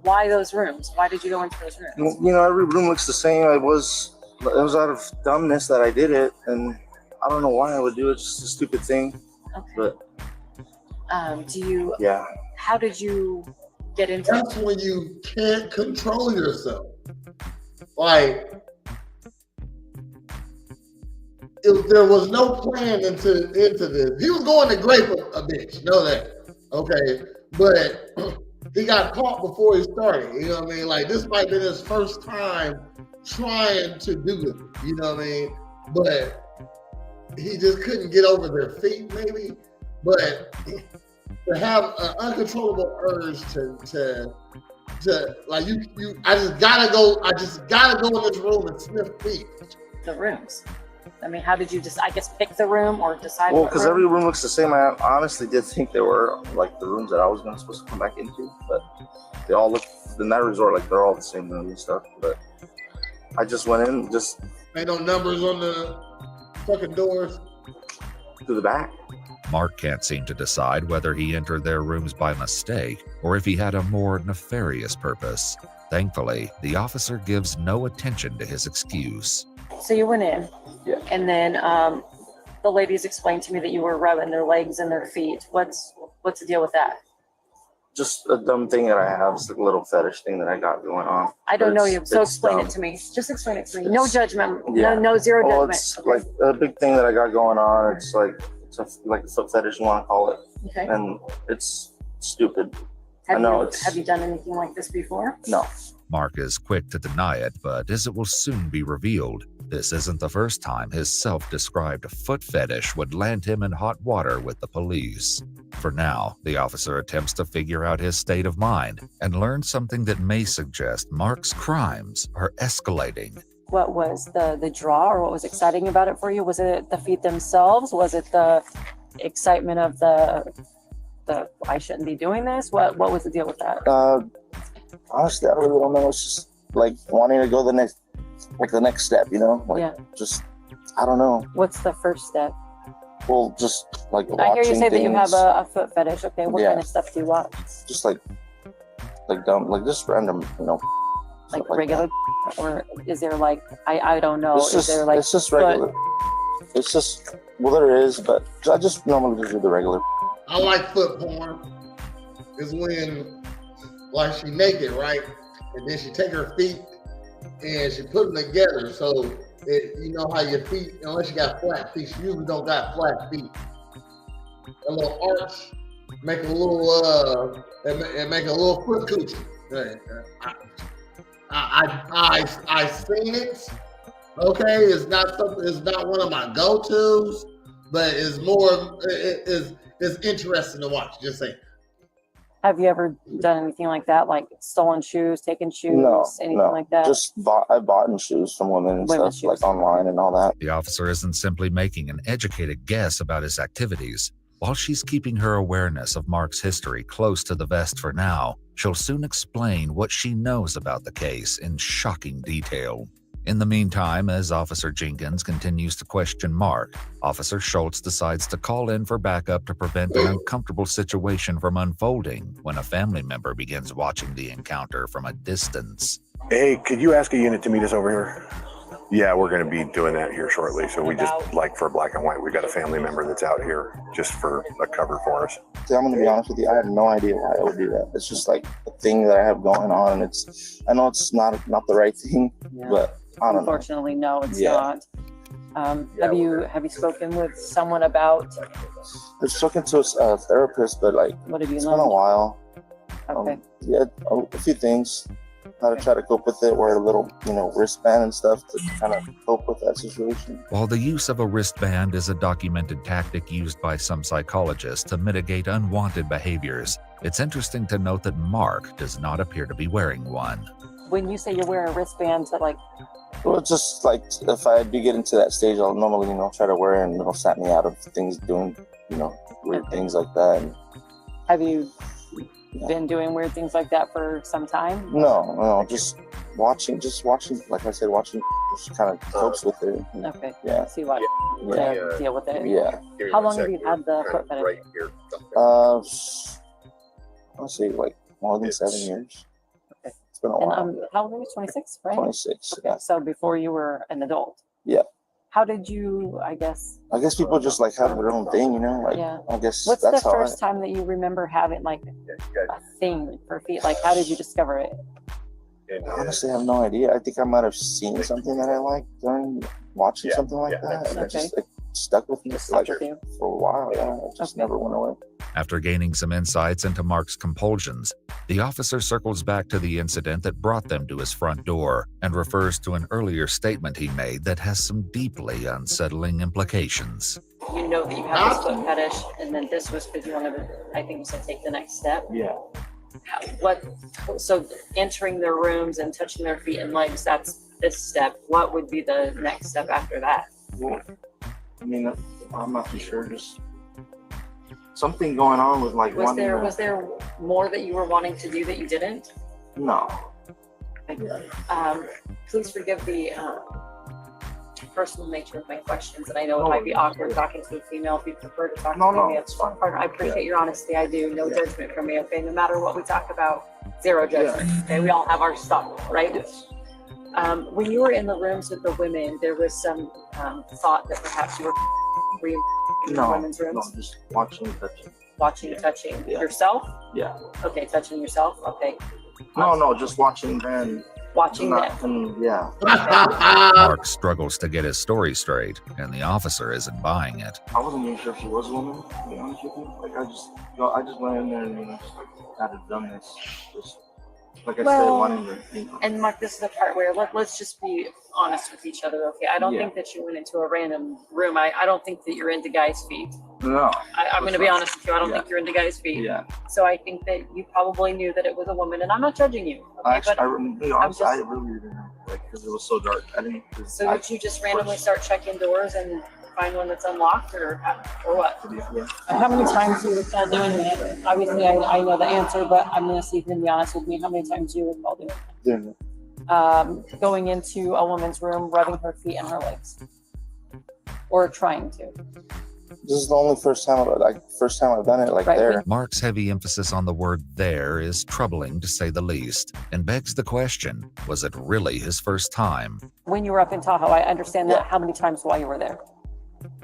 [SPEAKER 12] Why those rooms? Why did you go into those rooms?
[SPEAKER 13] Every room looks the same. It was out of dumbness that I did it, and I don't know why I would do it. It's just a stupid thing.
[SPEAKER 12] Okay.
[SPEAKER 13] But
[SPEAKER 12] Yeah. How did you get into
[SPEAKER 2] That's when you can't control yourself. Like, there was no plan into this. He was going to grape a bitch, know that. Okay. But he got caught before he started. You know what I mean? Like, this might have been his first time trying to do it. You know what I mean? But he just couldn't get over their feet, maybe. But to have an uncontrollable urge to like I just gotta go in this room and sniff feet.
[SPEAKER 12] the rooms? I mean, how did you just, pick the room or decide?
[SPEAKER 13] Well, because every room looks the same. I honestly did think they were like the rooms that I was supposed to come back into, but they all look in that resort like they're all the same room and stuff. But I just went in,
[SPEAKER 2] ain't no numbers on the fucking doors.
[SPEAKER 13] To the back.
[SPEAKER 5] Mark can't seem to decide whether he entered their rooms by mistake or if he had a more nefarious purpose. Thankfully, the officer gives no attention to his excuse.
[SPEAKER 12] So you went in,
[SPEAKER 13] yeah,
[SPEAKER 12] and then the ladies explained to me that you were rubbing their legs and their feet. What's the deal with that?
[SPEAKER 13] Just a dumb thing that I have. It's like a little fetish thing that I got going on.
[SPEAKER 12] I don't know you, so explain it to me. Just explain it to me. No judgment.
[SPEAKER 13] Yeah.
[SPEAKER 12] No zero
[SPEAKER 13] well,
[SPEAKER 12] judgment.
[SPEAKER 13] It's like a big thing that I got going on. It's like a foot fetish, you want to call it.
[SPEAKER 12] Okay.
[SPEAKER 13] And it's stupid.
[SPEAKER 12] Have you done anything like this before?
[SPEAKER 13] No.
[SPEAKER 5] Mark is quick to deny it, but as it will soon be revealed, this isn't the first time his self-described foot fetish would land him in hot water with the police. For now, the officer attempts to figure out his state of mind and learns something that may suggest Mark's crimes are escalating.
[SPEAKER 12] What was the draw, or what was exciting about it for you? Was it the feet themselves? Was it the excitement of the I shouldn't be doing this? What was the deal with that?
[SPEAKER 13] Honestly, I really don't know. It's just like wanting to go the next step, you know? Like, just, I don't know.
[SPEAKER 12] What's the first step?
[SPEAKER 13] Well, just like
[SPEAKER 12] I hear you
[SPEAKER 13] watching
[SPEAKER 12] say that you have
[SPEAKER 13] things.
[SPEAKER 12] a foot fetish. Okay, what
[SPEAKER 13] Yeah.
[SPEAKER 12] kind of stuff do you watch?
[SPEAKER 13] Just like dumb, like just random, you know.
[SPEAKER 12] Like
[SPEAKER 13] stuff
[SPEAKER 12] regular, or is there like I don't know?
[SPEAKER 13] It's
[SPEAKER 12] Is
[SPEAKER 13] just,
[SPEAKER 12] there like
[SPEAKER 13] it's just
[SPEAKER 12] foot-
[SPEAKER 13] regular. It's just, well, there is, but I just normally just do the regular.
[SPEAKER 2] I like foot porn. Is when, like, she naked, right? And then she take her feet and she put them together. So, you know how your feet, unless you got flat feet, she usually don't got flat feet. A little arch, make a little, and make a little foot coochie. I seen it. Okay, it's not something. It's not one of my go-tos, but it's more. It's interesting to watch. Just saying.
[SPEAKER 12] Have you ever done anything like that, like stolen shoes, taken shoes, anything like that?
[SPEAKER 13] Just I bought shoes from women and
[SPEAKER 12] Women's
[SPEAKER 13] stuff, like online and all that.
[SPEAKER 5] The officer isn't simply making an educated guess about his activities. While she's keeping her awareness of Mark's history close to the vest for now, she'll soon explain what she knows about the case in shocking detail. In the meantime, as Officer Jenkins continues to question Mark, Officer Schultz decides to call in for backup to prevent an uncomfortable situation from unfolding when a family member begins watching the encounter from a distance.
[SPEAKER 14] Hey, could you ask a unit to meet us over here? Yeah, we're going to be doing that here shortly. So we just, like for black and white, we've got a family member that's out here just for a cover for us.
[SPEAKER 13] See, I'm going to be honest with you. I have no idea why I would do that. It's just like a thing that I have going on. And I know it's not the right thing, but I don't know.
[SPEAKER 12] Unfortunately, no, it's not. Have you spoken with someone about?
[SPEAKER 13] I've spoken to a therapist, but like,
[SPEAKER 12] what have you
[SPEAKER 13] it's
[SPEAKER 12] learned?
[SPEAKER 13] been a while.
[SPEAKER 12] Okay.
[SPEAKER 13] Yeah, a few things. How to try to cope with it, wear a little, wristband and stuff to kind of cope with that situation.
[SPEAKER 5] While the use of a wristband is a documented tactic used by some psychologists to mitigate unwanted behaviors, it's interesting to note that Mark does not appear to be wearing one.
[SPEAKER 12] When you say you wear a wristband to like,
[SPEAKER 13] well, just like if I do get into that stage, I'll normally, try to wear it and it'll snap me out of things doing, weird things like that. And,
[SPEAKER 12] have you been doing weird things like that for some time?
[SPEAKER 13] No, just watching, like I said, watching just kind of copes with it.
[SPEAKER 12] Okay.
[SPEAKER 13] Yeah.
[SPEAKER 12] See what to deal with it.
[SPEAKER 13] Yeah.
[SPEAKER 12] How long have you had the foot fetish?
[SPEAKER 14] Right here.
[SPEAKER 13] Let's see, like more than 7 years.
[SPEAKER 12] Okay.
[SPEAKER 13] It's been a while.
[SPEAKER 12] And how old are you? 26, right?
[SPEAKER 13] 26.
[SPEAKER 12] Okay. So before you were an adult.
[SPEAKER 13] Yeah.
[SPEAKER 12] How did you, I guess
[SPEAKER 13] people just like have their own thing, Like,
[SPEAKER 12] yeah.
[SPEAKER 13] I guess
[SPEAKER 12] What's
[SPEAKER 13] that's
[SPEAKER 12] the
[SPEAKER 13] how
[SPEAKER 12] first time that you remember having like a thing for feet? Like, how did you discover it?
[SPEAKER 13] Honestly, I have no idea. I think I might have seen something that I liked during watching something like that. And it just stuck with me for a while. Yeah, it just never went away.
[SPEAKER 5] After gaining some insights into Mark's compulsions, the officer circles back to the incident that brought them to his front door and refers to an earlier statement he made that has some deeply unsettling implications.
[SPEAKER 12] You know that you have this foot fetish, and then this was because you wanted to, I think you said, take the next step.
[SPEAKER 13] Yeah.
[SPEAKER 12] So entering their rooms and touching their feet and legs, that's this step. What would be the next step after that?
[SPEAKER 13] Well, I mean, I'm not too sure. Just something going on with like
[SPEAKER 12] Was there more that you were wanting to do that you didn't?
[SPEAKER 13] No.
[SPEAKER 12] Please forgive the personal nature of my questions, and I know it might be awkward talking to a female. If you prefer to talk to me, it's fine. I appreciate your honesty. I do. No judgment from me. Okay, no matter what we talk about, zero judgment. Okay, we all have our stuff, right? Yes. When you were in the rooms with the women, there was some thought that perhaps you were in the women's rooms.
[SPEAKER 13] No, just watching and touching.
[SPEAKER 12] Watching and touching yourself?
[SPEAKER 13] Yeah.
[SPEAKER 12] Okay, touching yourself. Okay.
[SPEAKER 13] No, just watching them.
[SPEAKER 12] Watching them.
[SPEAKER 13] Yeah.
[SPEAKER 5] Mark struggles to get his story straight, and the officer isn't buying it.
[SPEAKER 13] I wasn't even sure if she was a woman, to be honest with you. Like, I just went in there and just kind of done this. Just, like I said, wanting to,
[SPEAKER 12] And Mark, this is the part where let's just be honest with each other, okay? I don't think that you went into a random room. I don't think that you're into guys' feet.
[SPEAKER 13] No.
[SPEAKER 12] I'm going to be honest with you. I don't think you're into guys' feet.
[SPEAKER 13] Yeah.
[SPEAKER 12] So I think that you probably knew that it was a woman, and I'm not judging you. Okay?
[SPEAKER 13] I really didn't know, like, because it was so dark. I didn't.
[SPEAKER 12] So did you just randomly start checking doors and find one that's unlocked or what? How many times do you recall doing that? Obviously, I know the answer, but I'm going to see if you can be honest with me. How many times do you recall doing that? Going into a woman's room, rubbing her feet and her legs, or trying to.
[SPEAKER 13] This is the only first time I've done it there.
[SPEAKER 5] Mark's heavy emphasis on the word there is troubling to say the least, and begs the question, was it really his first time?
[SPEAKER 12] When you were up in Tahoe, I understand that. How many times while you were there?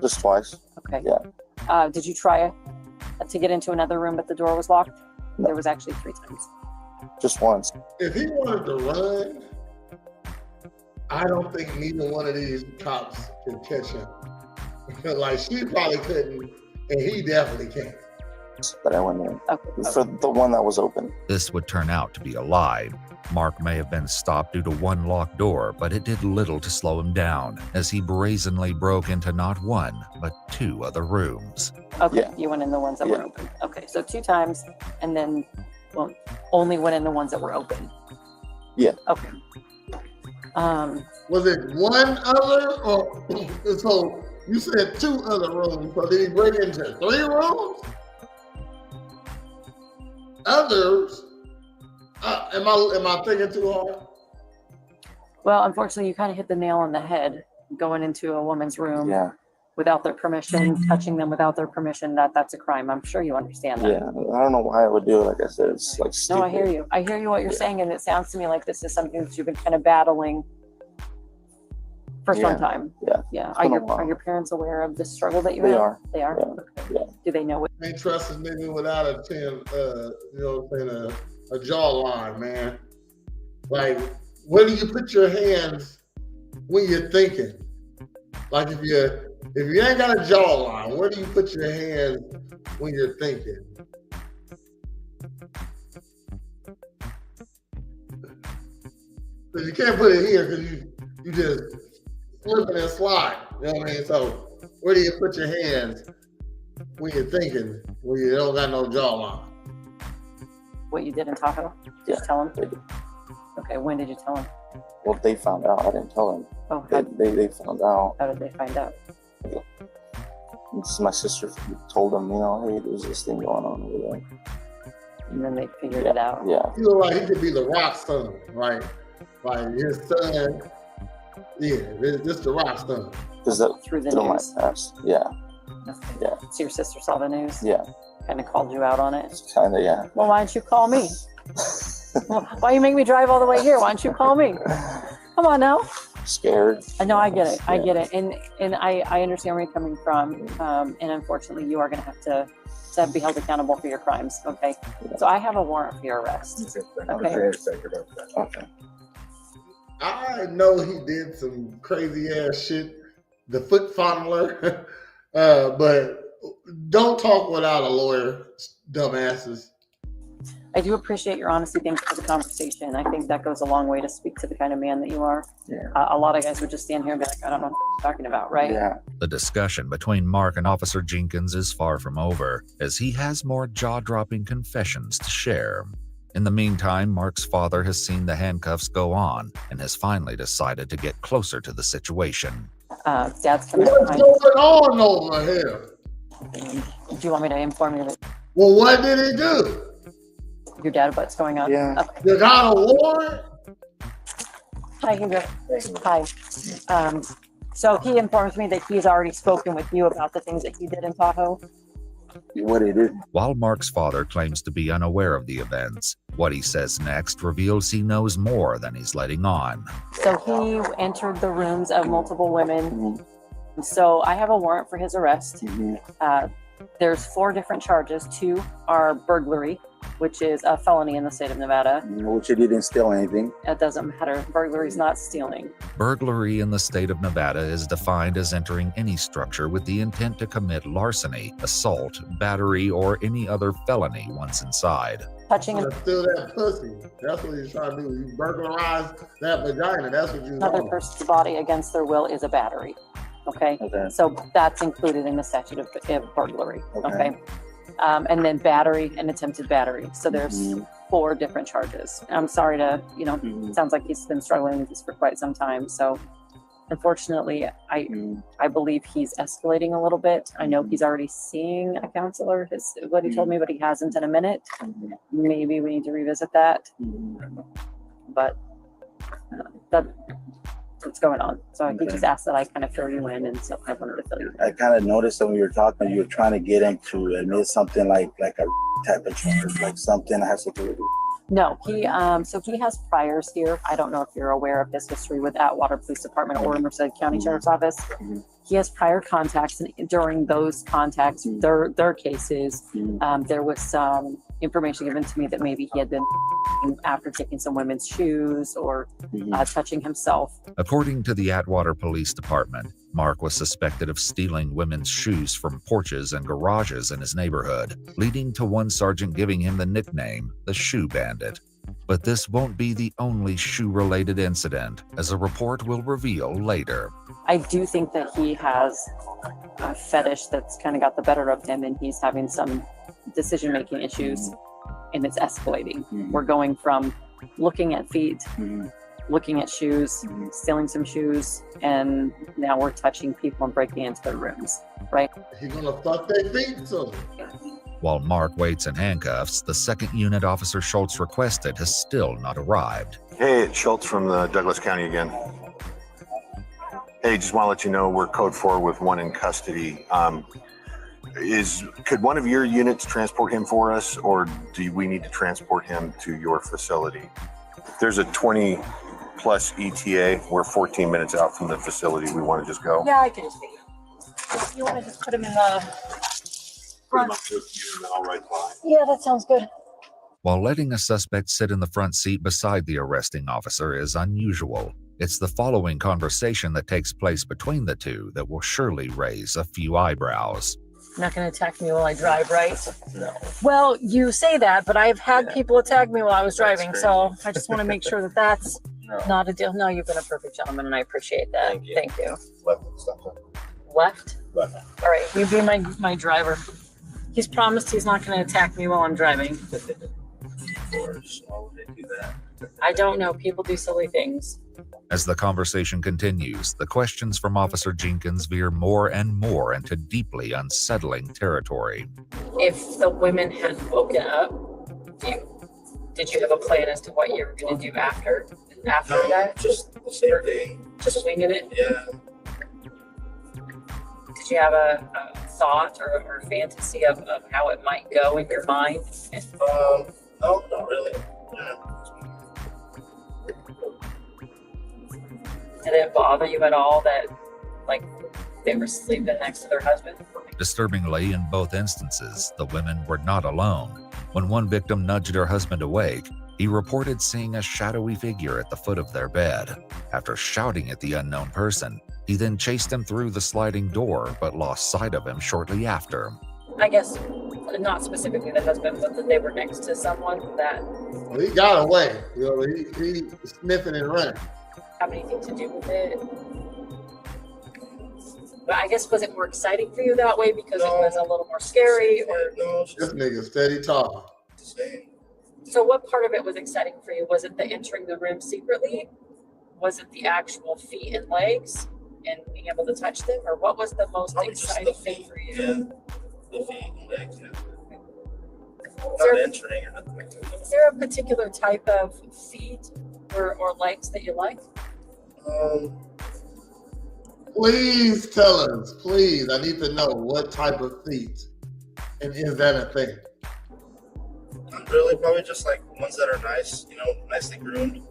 [SPEAKER 13] Just twice.
[SPEAKER 12] Okay.
[SPEAKER 13] Yeah.
[SPEAKER 12] Did you try to get into another room but the door was locked? No. There was actually 3 times.
[SPEAKER 13] Just once.
[SPEAKER 2] If he wanted to run, I don't think neither one of these cops can catch him. Like, she probably couldn't, and he definitely can't.
[SPEAKER 13] But I went in for the one that was open.
[SPEAKER 5] This would turn out to be a lie. Mark may have been stopped due to one locked door, but it did little to slow him down, as he brazenly broke into not one, but 2 other rooms.
[SPEAKER 12] Okay, you went in the ones that were open. Okay, so 2 times, and then only went in the ones that were open.
[SPEAKER 13] Yeah.
[SPEAKER 12] Okay.
[SPEAKER 2] Was it one other, or so you said 2 other rooms, so did he break into 3 rooms? Others? Am I thinking too hard?
[SPEAKER 12] Well, unfortunately, you kind of hit the nail on the head. Going into a woman's room without their permission, touching them without their permission, that's a crime. I'm sure you understand that.
[SPEAKER 13] Yeah, I don't know why I would do it. Like I said, it's like stupid.
[SPEAKER 12] No, I hear you. I hear you what you're saying, and it sounds to me like this is something that you've been kind of battling for some time.
[SPEAKER 13] Yeah.
[SPEAKER 12] Are your parents aware of the struggle that you have?
[SPEAKER 13] They are.
[SPEAKER 12] They are?
[SPEAKER 13] Yeah.
[SPEAKER 12] Okay. Do they know what?
[SPEAKER 2] I ain't trust a nigga without a jawline, man. Like, where do you put your hands when you're thinking? Like, if you ain't got a jawline, where do you put your hands when you're thinking? Because you can't put it here because you just slipping and slide. You know what I mean? So where do you put your hands when you're thinking, when you don't got no jawline?
[SPEAKER 12] What you did in Tahoe? Did you tell them? Okay, when did you tell them?
[SPEAKER 13] Well, they found out. I didn't tell them.
[SPEAKER 12] Oh,
[SPEAKER 13] they found out.
[SPEAKER 12] How did they find out?
[SPEAKER 13] My sister told them, hey, there's this thing going on over there.
[SPEAKER 12] And then they figured it out.
[SPEAKER 13] Yeah.
[SPEAKER 2] He look like he could be the Rock's son, right? Like his son. Yeah, this the Rock's son.
[SPEAKER 12] Through the news.
[SPEAKER 13] My past. Yeah.
[SPEAKER 12] Okay.
[SPEAKER 13] Yeah.
[SPEAKER 12] So your sister saw the news?
[SPEAKER 13] Yeah.
[SPEAKER 12] Kind of called you out on it?
[SPEAKER 13] Kind of, yeah.
[SPEAKER 12] Well, why don't you call me? Why you make me drive all the way here? Why don't you call me? Come on now.
[SPEAKER 13] Scared.
[SPEAKER 12] I know, I get it. I get it. And I understand where you're coming from. And unfortunately, you are going to have to be held accountable for your crimes. Okay. So I have a warrant for your arrest. Okay.
[SPEAKER 13] Okay.
[SPEAKER 2] I know he did some crazy ass shit, the foot fondler, but don't talk without a lawyer, dumbasses.
[SPEAKER 12] I do appreciate your honesty. Thanks for the conversation. I think that goes a long way to speak to the kind of man that you are.
[SPEAKER 13] Yeah.
[SPEAKER 12] A lot of guys would just stand here and be like, I don't know what you're talking about, right?
[SPEAKER 13] Yeah.
[SPEAKER 5] The discussion between Mark and Officer Jenkins is far from over, as he has more jaw-dropping confessions to share. In the meantime, Mark's father has seen the handcuffs go on and has finally decided to get closer to the situation.
[SPEAKER 12] Dad's coming
[SPEAKER 2] What's going on over here?
[SPEAKER 12] Do you want me to inform you that?
[SPEAKER 2] Well, what did he do?
[SPEAKER 12] Your dad, what's going on?
[SPEAKER 13] Yeah.
[SPEAKER 12] Okay.
[SPEAKER 2] You got a warrant?
[SPEAKER 12] Hi, Kendra. Hi. So he informs me that he's already spoken with you about the things that he did in Tahoe.
[SPEAKER 13] What he did.
[SPEAKER 5] While Mark's father claims to be unaware of the events, what he says next reveals he knows more than he's letting on.
[SPEAKER 12] So he entered the rooms of multiple women. So I have a warrant for his arrest. There's 4 different charges. 2 are burglary, which is a felony in the state of Nevada.
[SPEAKER 13] Which he didn't steal anything.
[SPEAKER 12] It doesn't matter. Burglary is not stealing.
[SPEAKER 5] Burglary in the state of Nevada is defined as entering any structure with the intent to commit larceny, assault, battery, or any other felony once inside.
[SPEAKER 12] Touching
[SPEAKER 2] steal that pussy. That's what you're trying to do. You burglarize that vagina. That's what you
[SPEAKER 12] another person's body against their will is a battery. Okay? So that's included in the statute of burglary. Okay? And then battery and attempted battery. So there's 4 different charges. I'm sorry to, it sounds like he's been struggling with this for quite some time. So Unfortunately, I believe he's escalating a little bit. I know he's already seeing a counselor, is what he told me, but he hasn't in a minute. Maybe we need to revisit that. But that's what's going on. So he just asked that I kind of fill you in, and so I wanted to fill you in.
[SPEAKER 15] I kind of noticed when we were talking, you were trying to get him to admit something like a type of charge, like something that has to do with.
[SPEAKER 12] No, so he has priors here. I don't know if you're aware of this history with Atwater Police Department or Merced County Sheriff's Office. He has prior contacts, and during those contacts, their cases, there was some information given to me that maybe he had been after taking some women's shoes or touching himself.
[SPEAKER 5] According to the Atwater Police Department, Mark was suspected of stealing women's shoes from porches and garages in his neighborhood, leading to one sergeant giving him the nickname the Shoe Bandit. But this won't be the only shoe-related incident, as a report will reveal later.
[SPEAKER 12] I do think that he has a fetish that's kind of got the better of him, and he's having some decision-making issues, and it's escalating. We're going from looking at feet, looking at shoes, stealing some shoes, and now we're touching people and breaking into their rooms, right?
[SPEAKER 2] He's gonna fuck their feet too.
[SPEAKER 5] While Mark waits in handcuffs, the 2nd Unit Officer Schultz requested has still not arrived.
[SPEAKER 14] Hey, it's Schultz from the Douglas County again. Hey, just want to let you know we're code 4 with one in custody. Could one of your units transport him for us, or do we need to transport him to your facility? There's a 20+ ETA. We're 14 minutes out from the facility. We want to just go.
[SPEAKER 12] Yeah, I can just you want to just put him in the front? Yeah, that sounds good.
[SPEAKER 5] While letting a suspect sit in the front seat beside the arresting officer is unusual, it's the following conversation that takes place between the two that will surely raise a few eyebrows.
[SPEAKER 12] You're not going to attack me while I drive, right?
[SPEAKER 15] No.
[SPEAKER 12] Well, you say that, but I've had people attack me while I was driving, so I just want to make sure that that's not a deal. No, you've been a perfect gentleman, and I appreciate that. Thank you. Left? Left? All right, you be my driver. He's promised he's not going to attack me while I'm driving. I don't know. People do silly things.
[SPEAKER 5] As the conversation continues, the questions from Officer Jenkins veer more and more into deeply unsettling territory.
[SPEAKER 12] If the women had woken up, did you have a plan as to what you were going to do after that?
[SPEAKER 15] Just the same thing.
[SPEAKER 12] Just winging it?
[SPEAKER 15] Yeah.
[SPEAKER 12] Did you have a thought or fantasy of how it might go in your mind?
[SPEAKER 15] No, not really. Yeah.
[SPEAKER 12] Did it bother you at all that, like, they were sleeping next to their husband?
[SPEAKER 5] Disturbingly, in both instances, the women were not alone. When one victim nudged her husband awake, he reported seeing a shadowy figure at the foot of their bed. After shouting at the unknown person, he then chased him through the sliding door, but lost sight of him shortly after.
[SPEAKER 12] I guess not specifically the husband, but that they were next to someone that...
[SPEAKER 2] Well, he got away. He sniffing and running.
[SPEAKER 12] Have anything to do with it? But I guess, was it more exciting for you that way because it was a little more scary? Or...
[SPEAKER 2] This nigga steady talking.
[SPEAKER 12] So what part of it was exciting for you? Was it the entering the room secretly? Was it the actual feet and legs and being able to touch them? Or what was the most exciting thing for you?
[SPEAKER 15] Yeah, the feet and legs, yeah. Not entering or nothing.
[SPEAKER 12] Is there a particular type of feet or legs that you like?
[SPEAKER 2] Please tell us, please. I need to know what type of feet, and is that a thing?
[SPEAKER 15] Not really, probably just like ones that are nice, nicely groomed.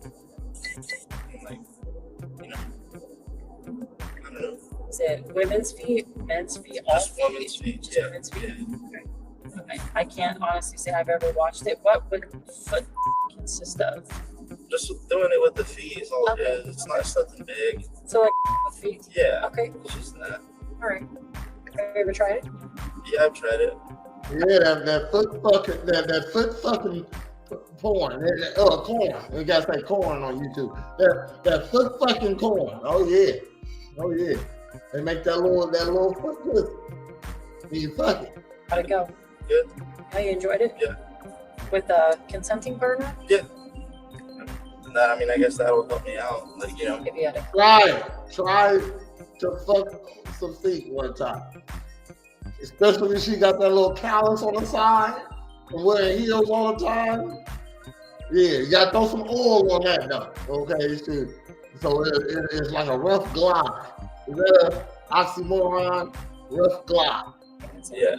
[SPEAKER 15] And like, I don't know.
[SPEAKER 12] Is it women's feet, men's feet, all
[SPEAKER 15] Just women's feet,
[SPEAKER 12] Just
[SPEAKER 15] yeah.
[SPEAKER 12] women's feet? Okay. I can't honestly say I've ever watched it. What would foot consist of?
[SPEAKER 15] Just doing it with the feet is all it is. It's not something big.
[SPEAKER 12] So like with feet?
[SPEAKER 15] Yeah.
[SPEAKER 12] Okay.
[SPEAKER 15] It's just that.
[SPEAKER 12] All right. Have you ever tried it?
[SPEAKER 15] Yeah, I've tried it.
[SPEAKER 2] Yeah, that foot fucking porn. Corn. You gotta say corn on YouTube. That foot fucking corn. Oh yeah. They make that little foot pussy. And you fuck it.
[SPEAKER 12] How'd it go?
[SPEAKER 15] Good.
[SPEAKER 12] How you enjoyed it?
[SPEAKER 15] Yeah.
[SPEAKER 12] With a consenting partner?
[SPEAKER 15] Yeah. And that, I guess that would help me out. Like,
[SPEAKER 12] If you had a
[SPEAKER 2] Right. tried to fuck some feet one time. Especially when she got that little callus on the side and wearing heels all the time. Yeah, you gotta throw some oil on that though. Okay, so it's like a rough glide. Is that an oxymoron? Rough glide. Yeah.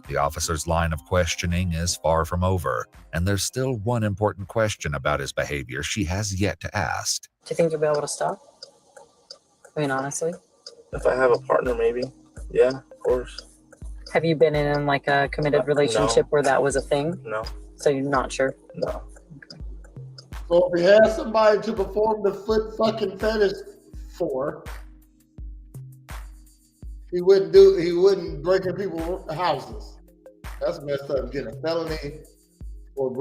[SPEAKER 5] The officer's line of questioning is far from over, and there's still one important question about his behavior she has yet to ask.
[SPEAKER 12] Do you think you'll be able to stop? I mean, honestly.
[SPEAKER 15] If I have a partner, maybe. Yeah, of course.
[SPEAKER 12] Have you been in like a committed relationship where that was a thing?
[SPEAKER 15] No.
[SPEAKER 12] So you're not sure?
[SPEAKER 15] No.
[SPEAKER 2] So if he has somebody to perform the foot fucking fetish for, he wouldn't break in people's houses. That's messed up. Getting a felony for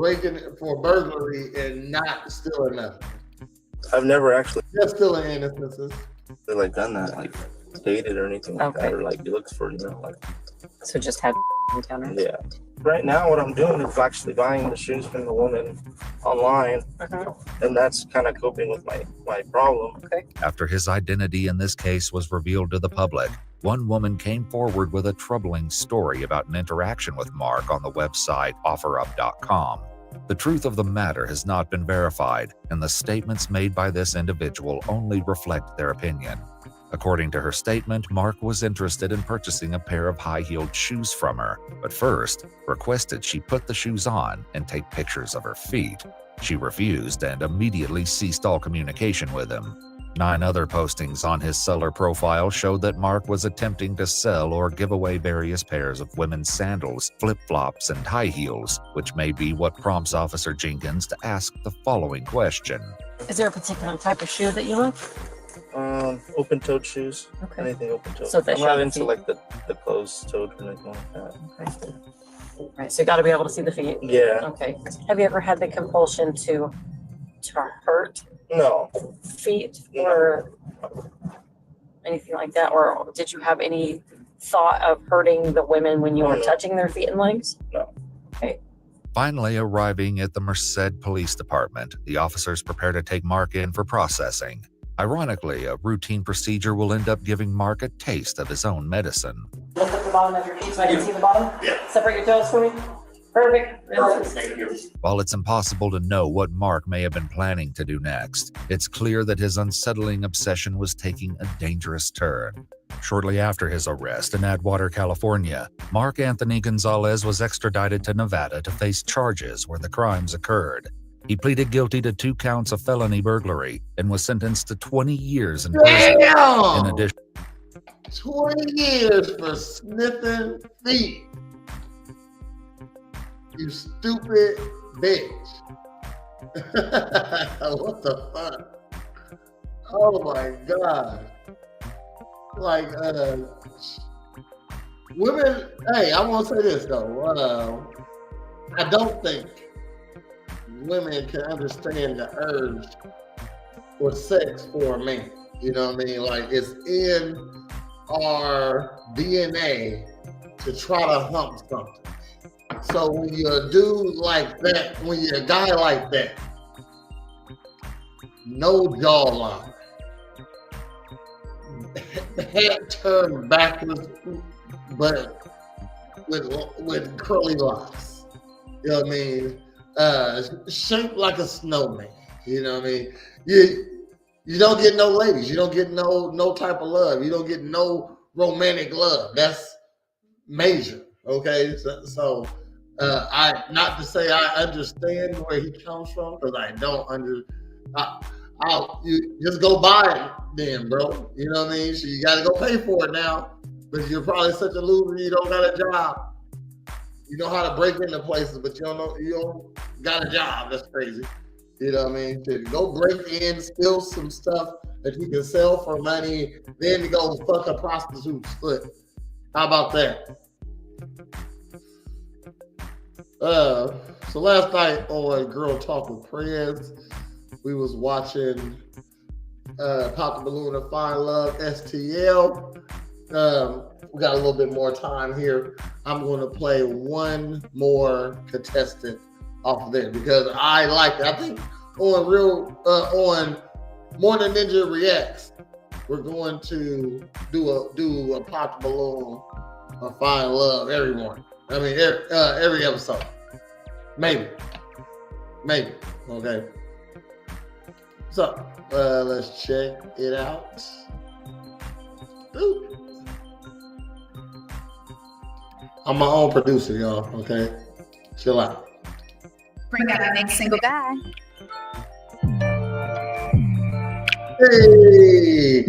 [SPEAKER 2] burglary and not stealing nothing.
[SPEAKER 15] I've never actually
[SPEAKER 2] Just stealing instances.
[SPEAKER 15] like done that, like dated or anything like that, or like looked for, like.
[SPEAKER 12] So just had encounters?
[SPEAKER 15] Yeah. Right now, what I'm doing is actually buying the shoes from the woman online, and that's kind of coping with my problem.
[SPEAKER 12] Okay.
[SPEAKER 5] After his identity in this case was revealed to the public, one woman came forward with a troubling story about an interaction with Mark on the website OfferUp.com. The truth of the matter has not been verified, and the statements made by this individual only reflect their opinion. According to her statement, Mark was interested in purchasing a pair of high-heeled shoes from her, but first requested she put the shoes on and take pictures of her feet. She refused and immediately ceased all communication with him. 9 other postings on his seller profile showed that Mark was attempting to sell or give away various pairs of women's sandals, flip-flops, and high heels, which may be what prompts Officer Jenkins to ask the following question.
[SPEAKER 12] Is there a particular type of shoe that you like?
[SPEAKER 15] Open-toed shoes.
[SPEAKER 12] Okay.
[SPEAKER 15] Anything open-toed.
[SPEAKER 12] So
[SPEAKER 15] I'm not into like the closed-toed or anything like that.
[SPEAKER 12] Okay. All right, so you got to be able to see the feet.
[SPEAKER 15] Yeah.
[SPEAKER 12] Okay. Have you ever had the compulsion to hurt
[SPEAKER 15] No.
[SPEAKER 12] feet or anything like that? Or did you have any thought of hurting the women when you were touching their feet and legs?
[SPEAKER 15] No.
[SPEAKER 12] Okay.
[SPEAKER 5] Finally arriving at the Merced Police Department, the officers prepare to take Mark in for processing. Ironically, a routine procedure will end up giving Mark a taste of his own medicine.
[SPEAKER 12] Lift up the bottom of your feet so I can see the bottom? Yeah. Separate your toes for me? Perfect.
[SPEAKER 5] While it's impossible to know what Mark may have been planning to do next, it's clear that his unsettling obsession was taking a dangerous turn. Shortly after his arrest in Atwater, California, Mark Anthony Gonzalez was extradited to Nevada to face charges where the crimes occurred. He pleaded guilty to 2 counts of felony burglary and was sentenced to 20 years in prison.
[SPEAKER 2] Damn!
[SPEAKER 5] In addition,
[SPEAKER 2] 20 years for sniffing feet. You stupid bitch. What the fuck? Oh my God. Like, women, hey, I want to say this though. I don't think women can understand the urge for sex for a man. You know what I mean? Like, it's in our DNA to try to hump something. So when you're a dude like that, when you're a guy like that, no jawline, head turned backwards, but with curly locks. You know what I mean? Shaped like a snowman. You know what I mean? You don't get no ladies. You don't get no type of love. You don't get no romantic love. That's major. Okay, so I not to say I understand where he comes from, because I don't you just go buy it then, bro. You know what I mean? So you got to go pay for it now, but you're probably such a loser you don't got a job. You know how to break into places, but you don't got a job. That's crazy. You know what I mean? To go break in, steal some stuff that you can sell for money, then to go fuck a prostitute's foot. How about that? So last night on Girl Talk with Prez, we was watching Pop the Balloon and Find Love STL. We got a little bit more time here. I'm going to play one more contestant off of there because I like it. I think on Morning Ninja Reacts, we're going to do a pop balloon of Find Love every morning. I mean, every episode. Maybe. Okay. So let's check it out. Ooh. I'm my own producer, y'all. Okay, chill out.
[SPEAKER 16] Bring out our next single guy.
[SPEAKER 2] Hey.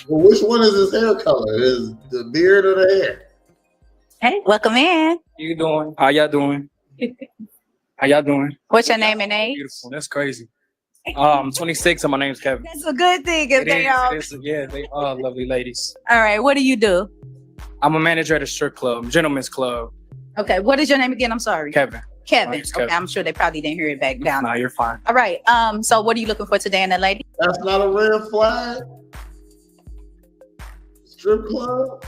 [SPEAKER 2] Well, which one is his hair color? Is the beard or the hair?
[SPEAKER 16] Hey, welcome in.
[SPEAKER 17] You doing? How y'all doing? How y'all doing?
[SPEAKER 16] What's your name and age?
[SPEAKER 17] Beautiful. That's crazy. I'm 26 and my name's Kevin.
[SPEAKER 16] That's a good thing if they all.
[SPEAKER 17] Yeah, they are lovely ladies.
[SPEAKER 16] All right, what do you do?
[SPEAKER 17] I'm a manager at a strip club, gentleman's club.
[SPEAKER 16] Okay, what is your name again? I'm sorry.
[SPEAKER 17] Kevin.
[SPEAKER 16] Kevin.
[SPEAKER 17] name's Kevin.
[SPEAKER 16] Okay, I'm sure they probably didn't hear it back down.
[SPEAKER 17] No, you're fine.
[SPEAKER 16] All right. So what are you looking for today in the lady?
[SPEAKER 2] That's not a red flag. Strip club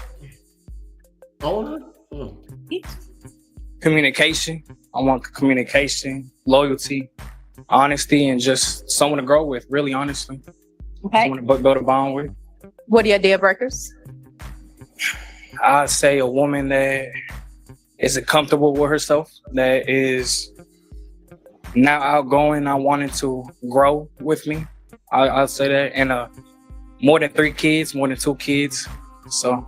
[SPEAKER 2] owner.
[SPEAKER 17] Communication. I want communication, loyalty, honesty, and just someone to grow with. Really, honestly.
[SPEAKER 16] Okay.
[SPEAKER 17] Someone to build a bond with.
[SPEAKER 16] What are your deal breakers?
[SPEAKER 17] I'd say a woman that is comfortable with herself, that is not outgoing, not wanting to grow with me. I'll say that. And more than 3 kids, more than 2 kids. So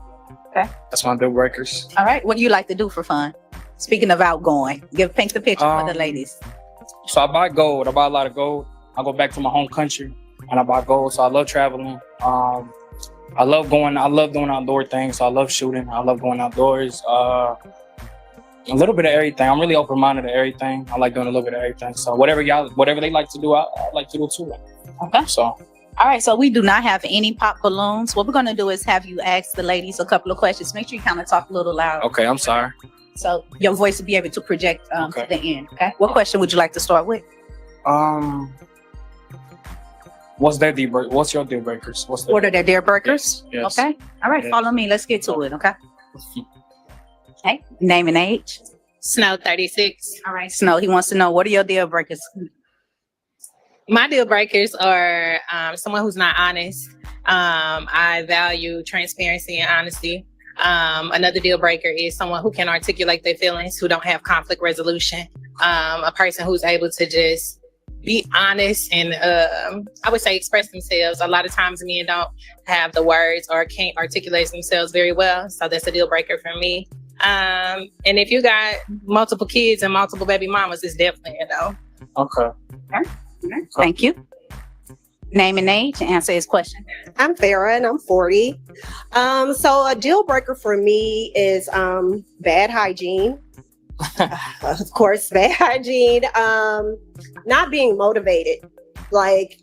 [SPEAKER 16] okay,
[SPEAKER 17] that's my deal breakers.
[SPEAKER 16] All right. What do you like to do for fun? Speaking of outgoing, paint the picture for the ladies.
[SPEAKER 17] So I buy gold. I buy a lot of gold. I go back to my home country and I buy gold. So I love traveling. I love doing outdoor things. So I love shooting. I love going outdoors. A little bit of everything. I'm really open-minded to everything. I like doing a little bit of everything. So whatever they like to do, I like to do too.
[SPEAKER 16] Okay.
[SPEAKER 17] So.
[SPEAKER 16] All right, so we do not have any pop balloons. What we're gonna do is have you ask the ladies a couple of questions. Make sure you kind of talk a little loud.
[SPEAKER 17] Okay, I'm sorry.
[SPEAKER 16] So your voice will be able to project to the end. Okay. What question would you like to start with?
[SPEAKER 17] What's your deal breakers?
[SPEAKER 16] What are their deal breakers?
[SPEAKER 17] Yes.
[SPEAKER 16] Okay. All right, follow me. Let's get to it. Okay. Okay. Name and age.
[SPEAKER 8] Snow 36.
[SPEAKER 16] All right, Snow. He wants to know, what are your deal breakers?
[SPEAKER 8] My deal breakers are someone who's not honest. I value transparency and honesty. Another deal breaker is someone who can articulate their feelings, who don't have conflict resolution. A person who's able to just be honest and I would say express themselves. A lot of times men don't have the words or can't articulate themselves very well. So that's a deal breaker for me. And if you got multiple kids and multiple baby mamas, it's definitely a no.
[SPEAKER 17] Okay.
[SPEAKER 16] Thank you. Name and age and answer his question.
[SPEAKER 18] I'm Farah and I'm 40. So a deal breaker for me is bad hygiene. Of course, bad hygiene. Not being motivated. Like,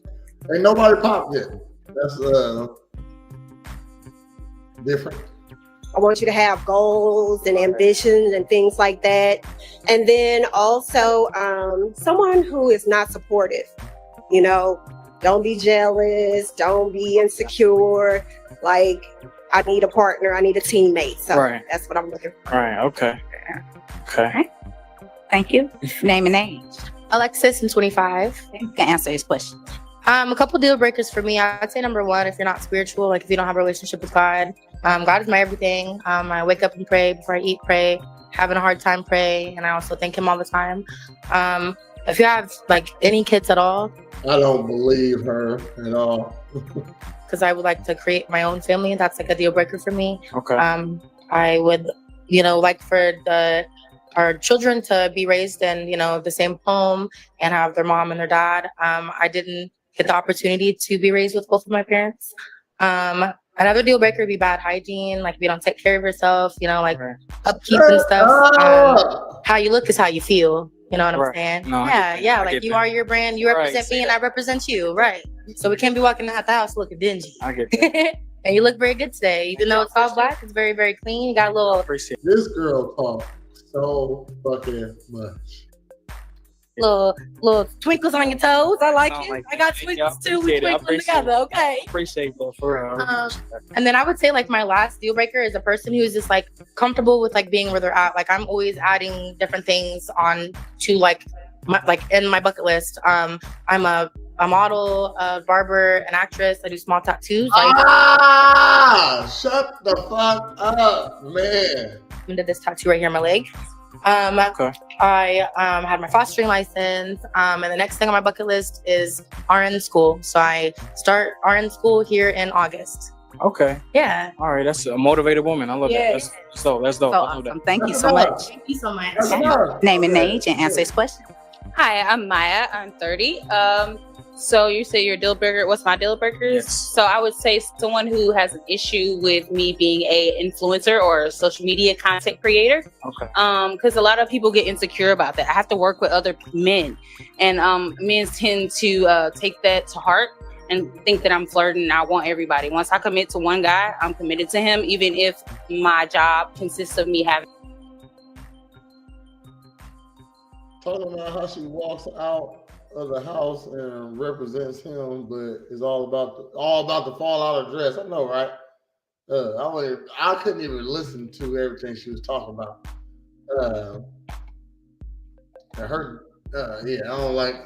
[SPEAKER 2] ain't nobody popped yet. That's different.
[SPEAKER 18] I want you to have goals and ambitions and things like that. And then also someone who is not supportive. You know, don't be jealous, don't be insecure. Like, I need a partner, I need a teammate. So that's what I'm looking for.
[SPEAKER 17] All right, okay. Okay.
[SPEAKER 16] Thank you. Name and age.
[SPEAKER 19] Alexis, I'm 25.
[SPEAKER 16] You can answer his question.
[SPEAKER 19] A couple deal breakers for me. I'd say number one, if you're not spiritual, like if you don't have a relationship with God, God is my everything. I wake up and pray before I eat, pray, having a hard time, pray. And I also thank him all the time. If you have like any kids at all.
[SPEAKER 2] I don't believe her at all.
[SPEAKER 19] Because I would like to create my own family. That's like a deal breaker for me.
[SPEAKER 17] Okay.
[SPEAKER 19] I would, like for our children to be raised in, the same home and have their mom and their dad. I didn't get the opportunity to be raised with both of my parents. Another deal breaker would be bad hygiene. Like, if you don't take care of yourself, upkeep and stuff. How you look is how you feel. You know what I'm saying?
[SPEAKER 17] No,
[SPEAKER 19] yeah. Like, you are your brand. You represent me and I represent you. Right. So we can't be walking out the house looking dingy.
[SPEAKER 17] I get that.
[SPEAKER 19] And you look very good today. Even though it's all black, it's very, very clean. You got a little...
[SPEAKER 2] This girl talks so fucking much.
[SPEAKER 19] little twinkles on your toes. I like
[SPEAKER 17] Sound
[SPEAKER 19] it.
[SPEAKER 17] like
[SPEAKER 19] I got
[SPEAKER 17] that.
[SPEAKER 19] twinkles
[SPEAKER 17] Yeah,
[SPEAKER 19] too. We
[SPEAKER 17] appreciate it. I
[SPEAKER 19] twinkling
[SPEAKER 17] appreciate
[SPEAKER 19] together.
[SPEAKER 17] it.
[SPEAKER 19] Okay.
[SPEAKER 17] Appreciate that for real.
[SPEAKER 19] And then I would say like my last deal breaker is a person who's just like comfortable with like being where they're at. Like I'm always adding different things on to like in my bucket list. I'm a model, a barber, an actress. I do small tattoos.
[SPEAKER 2] Shut the fuck up, man.
[SPEAKER 19] I did this tattoo right here on my leg. I had my fostering license. And the next thing on my bucket list is RN school. So I start RN school here in August.
[SPEAKER 17] Okay.
[SPEAKER 19] Yeah.
[SPEAKER 17] All right. That's a motivated woman. I love that. That's dope. That's dope.
[SPEAKER 16] So
[SPEAKER 17] I love
[SPEAKER 16] awesome.
[SPEAKER 17] that.
[SPEAKER 16] Thank you so much.
[SPEAKER 19] Thank you so much.
[SPEAKER 16] Name and age and answer his question.
[SPEAKER 20] Hi, I'm Maya. I'm 30. So you say your deal breaker. What's my deal breakers?
[SPEAKER 17] Yes.
[SPEAKER 20] So I would say someone who has an issue with me being a influencer or a social media content creator.
[SPEAKER 17] Okay.
[SPEAKER 20] Because a lot of people get insecure about that. I have to work with other men, and men tend to take that to heart and think that I'm flirting and I want everybody. Once I commit to one guy, I'm committed to him, even if my job consists of me having.
[SPEAKER 2] Talking about how she walks out of the house and represents him, but it's all about the fallout of dress. I know, right? I couldn't even listen to everything she was talking about. I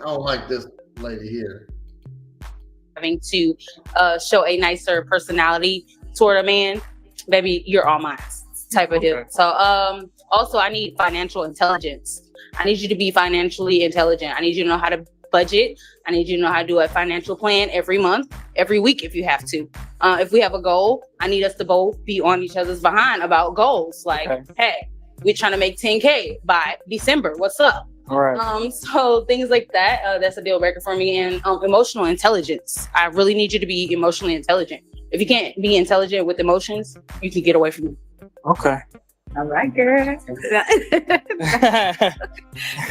[SPEAKER 2] don't like this lady here.
[SPEAKER 20] Having to show a nicer personality toward a man, baby, you're all mine type of deal. So also I need financial intelligence. I need you to be financially intelligent. I need you to know how to budget. I need you to know how to do a financial plan every month, every week if you have to. If we have a goal, I need us to both be on each other's behind about goals. Like, hey, we're trying to make 10K by December. What's up?
[SPEAKER 17] All right.
[SPEAKER 20] So things like that, that's a deal breaker for me. And emotional intelligence. I really need you to be emotionally intelligent. If you can't be intelligent with emotions, you can get away from me.
[SPEAKER 17] Okay.
[SPEAKER 16] All right, girl.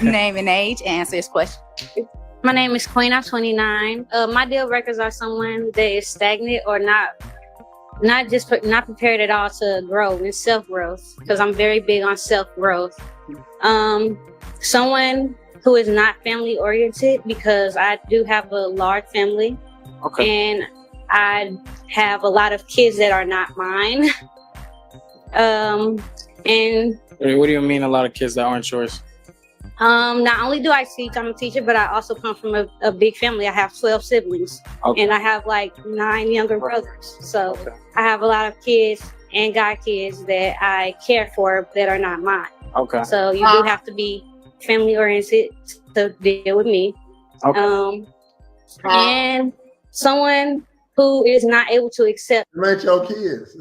[SPEAKER 16] Name and age and answer his question.
[SPEAKER 21] My name is Queen. I'm 29. My deal breakers are someone that is stagnant or not prepared at all to grow and self-growth, because I'm very big on self-growth. Someone who is not family oriented, because I do have a large family.
[SPEAKER 17] Okay.
[SPEAKER 21] And I have a lot of kids that are not mine. And
[SPEAKER 17] what do you mean a lot of kids that aren't yours?
[SPEAKER 21] not only do I teach, I'm a teacher, but I also come from a big family. I have 12 siblings, and I have like 9 younger brothers. So I have a lot of kids and god kids that I care for that are not mine.
[SPEAKER 17] Okay.
[SPEAKER 21] So you do have to be family oriented to deal with me.
[SPEAKER 17] Okay.
[SPEAKER 21] And someone who is not able to accept
[SPEAKER 2] your kids.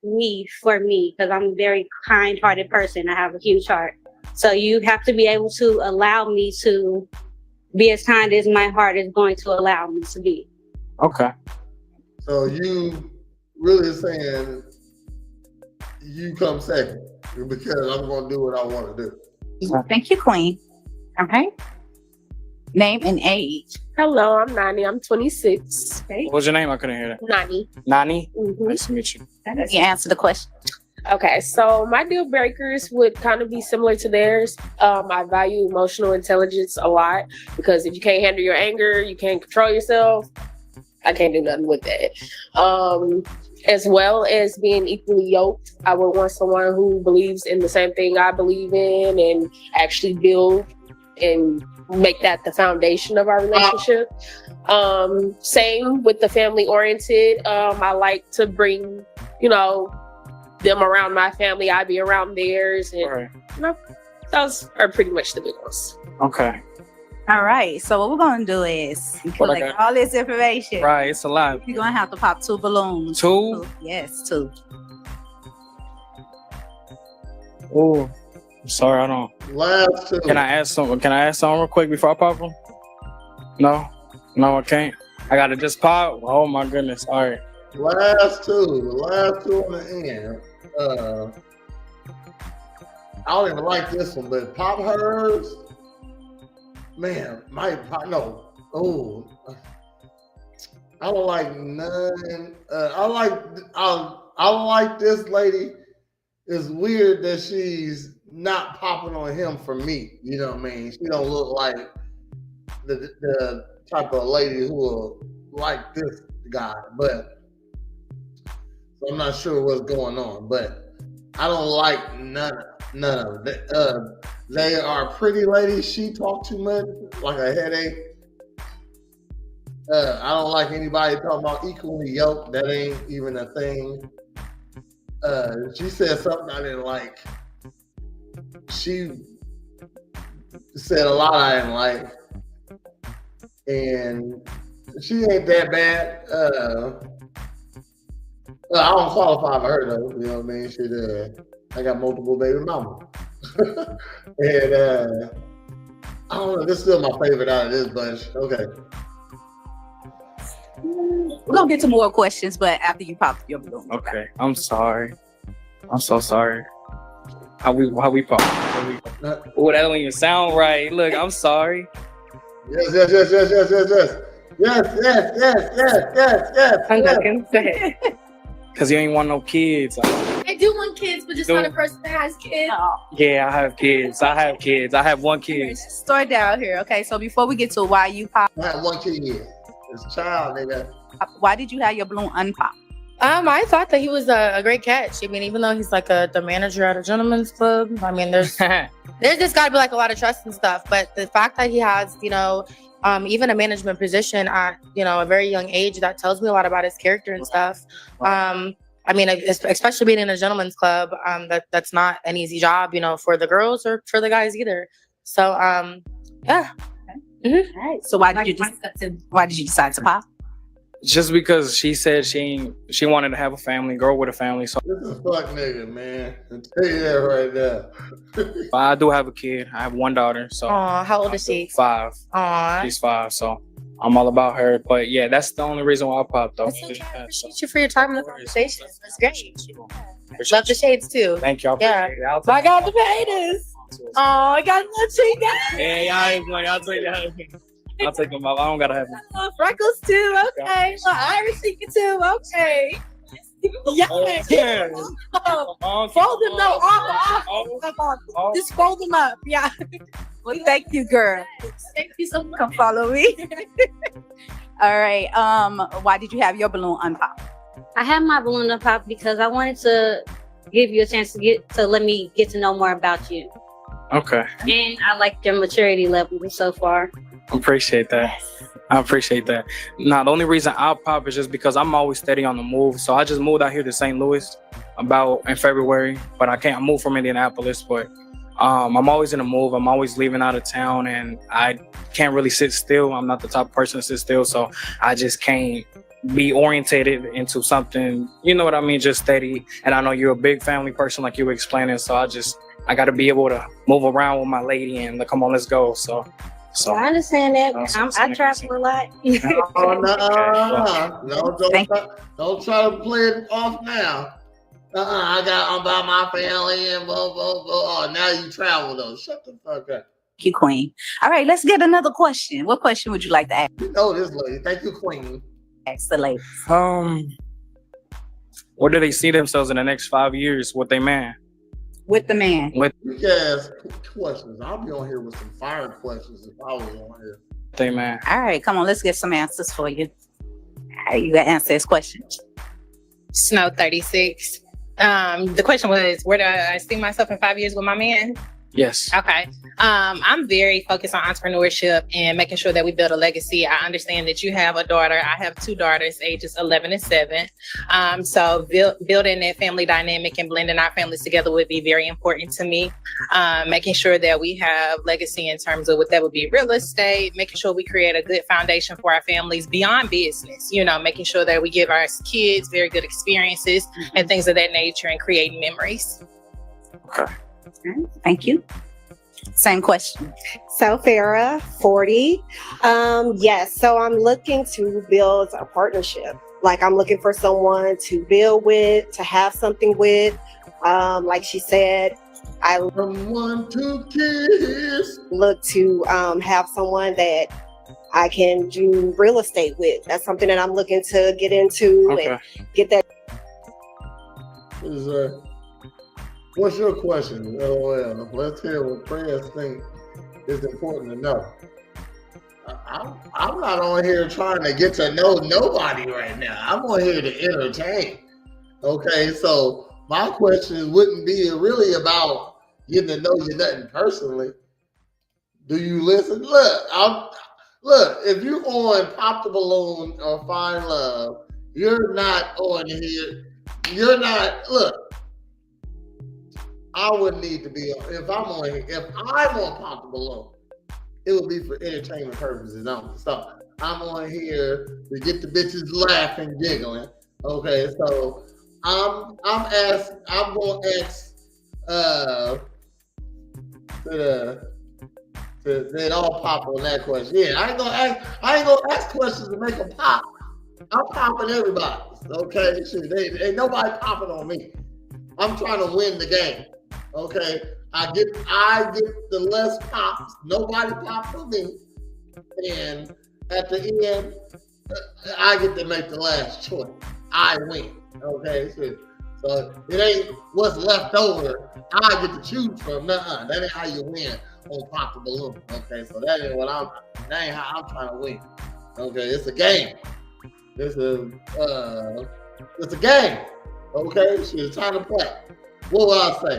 [SPEAKER 21] me for me, because I'm a very kind-hearted person. I have a huge heart. So you have to be able to allow me to be as kind as my heart is going to allow me to be.
[SPEAKER 17] Okay.
[SPEAKER 2] So you really saying you come second because I'm going to do what I want to do.
[SPEAKER 16] Thank you, Queen. Okay. Name and age.
[SPEAKER 22] Hello, I'm Nani. I'm 26. Okay.
[SPEAKER 17] What was your name? I couldn't hear that.
[SPEAKER 22] Nani.
[SPEAKER 17] Nani?
[SPEAKER 22] Mhm.
[SPEAKER 17] Nice to meet you.
[SPEAKER 16] You answer the question.
[SPEAKER 22] Okay, so my deal breakers would kind of be similar to theirs. I value emotional intelligence a lot, because if you can't handle your anger, you can't control yourself. I can't do nothing with that. As well as being equally yoked, I would want someone who believes in the same thing I believe in and actually build and make that the foundation of our relationship. Same with the family oriented. I like to bring, them around my family. I be around theirs, and those are pretty much the big ones.
[SPEAKER 17] Okay.
[SPEAKER 16] All right. So what we're gonna do is collect all this information.
[SPEAKER 17] Right. It's a lot.
[SPEAKER 16] You're gonna have to pop 2 balloons.
[SPEAKER 17] 2?
[SPEAKER 16] Yes, 2.
[SPEAKER 17] Oh, I'm sorry. I don't.
[SPEAKER 2] Last 2.
[SPEAKER 17] Can I ask something? Real quick before I pop them? No, I can't. I gotta just pop. Oh my goodness. All right.
[SPEAKER 2] Last 2. The last 2 on the end. I don't even like this one, but pop hers. Man, my pop. No. Oh. I don't like none. I like this lady. It's weird that she's not popping on him for me. You know what I mean? She don't look like the type of lady who will like this guy, but so I'm not sure what's going on. But I don't like none of them. They are pretty ladies. She talk too much, like a headache. I don't like anybody talking about equally yoked. That ain't even a thing. She said something I didn't like. She said a lot I didn't like. And she ain't that bad. I don't qualify for her though. You know what I mean? I got multiple baby mama. And I don't know. This is still my favorite out of this bunch. Okay.
[SPEAKER 16] We're gonna get to more questions, but after you pop your balloon.
[SPEAKER 17] Okay. I'm sorry. I'm so sorry. How we pop? Oh, that don't even sound right. Look, I'm sorry.
[SPEAKER 2] Yes.
[SPEAKER 19] I'm looking. Go ahead.
[SPEAKER 17] Cause you ain't want no kids.
[SPEAKER 3] I do want kids, but just not a person that has kids.
[SPEAKER 17] Yeah, I have kids. I have one kid.
[SPEAKER 16] Start down here. Okay, so before we get to why you pop,
[SPEAKER 2] I have one kid. It's a child, nigga.
[SPEAKER 16] Why did you have your balloon unpop?
[SPEAKER 19] I thought that he was a great catch. I mean, even though he's like the manager at a gentleman's club, I mean, there's just got to be like a lot of trust and stuff. But the fact that he has, even a management position at, a very young age, that tells me a lot about his character and stuff. I mean, especially being in a gentleman's club, that's not an easy job, for the girls or for the guys either. So, yeah. Mm-hmm.
[SPEAKER 16] All right. So why did you decide to pop?
[SPEAKER 17] Just because she said she wanted to have a family, girl with a family. So
[SPEAKER 2] this is fuck nigga, man. I'll tell you that right now.
[SPEAKER 17] I do have a kid. I have one daughter. So
[SPEAKER 19] how old is she?
[SPEAKER 17] 5. She's 5. So I'm all about her. But yeah, that's the only reason why I popped though.
[SPEAKER 19] Thank you for your time in the conversation. That's great. Love the shades too.
[SPEAKER 17] Thank y'all.
[SPEAKER 19] Yeah.
[SPEAKER 16] I got the haters. Oh, I got the chicken.
[SPEAKER 17] Yeah, I'll take that. I'll take them out. I don't gotta have them.
[SPEAKER 16] Freckles too. Okay. Well, Irish chicken too. Okay. Yeah. Fold them off. Just fold them up. Yeah. Well, thank you, girl.
[SPEAKER 3] Thank you so much.
[SPEAKER 16] Come follow me. All right. Why did you have your balloon unpop?
[SPEAKER 21] I had my balloon unpop because I wanted to give you a chance to let me get to know more about you.
[SPEAKER 17] Okay.
[SPEAKER 21] And I like your maturity level so far.
[SPEAKER 17] I appreciate that. I appreciate that. Now, the only reason I'll pop is just because I'm always steady on the move. So I just moved out here to St. Louis in February, but I moved from Indianapolis, but I'm always in a move. I'm always leaving out of town and I can't really sit still. I'm not the type of person to sit still. So I just can't be orientated into something, you know what I mean? Just steady. And I know you're a big family person like you were explaining. So I got to be able to move around with my lady and come on, let's go. So
[SPEAKER 21] I understand that. I travel a lot.
[SPEAKER 2] Don't try to play it off now. I'm about my family and blah, blah, blah. Oh, now you travel though. Shut the fuck up.
[SPEAKER 16] Thank you, Queen. All right, let's get another question. What question would you like to ask?
[SPEAKER 2] You know this lady. Thank you, Queen.
[SPEAKER 16] Ask the ladies.
[SPEAKER 17] Where do they see themselves in the next 5 years with their man?
[SPEAKER 16] With the man.
[SPEAKER 2] You can ask questions. I'll be on here with some fire questions if I was on here.
[SPEAKER 17] They man.
[SPEAKER 16] All right, come on, let's get some answers for you. All right, you got to answer this question.
[SPEAKER 8] Snow 36. The question was, where do I see myself in 5 years with my man?
[SPEAKER 17] Yes.
[SPEAKER 8] Okay. I'm very focused on entrepreneurship and making sure that we build a legacy. I understand that you have a daughter. I have 2 daughters, ages 11 and 7. So building that family dynamic and blending our families together would be very important to me. Making sure that we have legacy in terms of what that would be real estate, making sure we create a good foundation for our families beyond business, making sure that we give our kids very good experiences and things of that nature and creating memories.
[SPEAKER 17] Okay.
[SPEAKER 16] Thank you. Same question.
[SPEAKER 18] So Farah, 40. Yes, so I'm looking to build a partnership. Like I'm looking for someone to build with, to have something with. Like she said, I
[SPEAKER 2] want to kiss.
[SPEAKER 18] Look to have someone that I can do real estate with. That's something that I'm looking to get into and get that.
[SPEAKER 2] What is that? What's your question? LOL. Let's hear what prayers think is important to know. I'm not on here trying to get to know nobody right now. I'm on here to entertain. Okay, so my question wouldn't be really about getting to know you nothing personally. Do you listen? Look, if you're on Pop the Balloon or Find Love, you're not on here. You're not, look, I would need to be on, if I'm on Pop the Balloon, it would be for entertainment purposes only. So I'm on here to get the bitches laughing, giggling. Okay, so I'm gonna ask they all pop on that question. Yeah, I ain't gonna ask questions to make them pop. I'm popping everybody. Okay, shit, ain't nobody popping on me. I'm trying to win the game. Okay, I get the less pops. Nobody pops on me, and at the end, I get to make the last choice. I win. Okay, so it ain't what's left over. I get to choose from. That ain't how you win on Pop the Balloon. Okay, so that ain't how I'm trying to win. Okay, it's a game. It's a game. Okay, it's time to play. What would I say?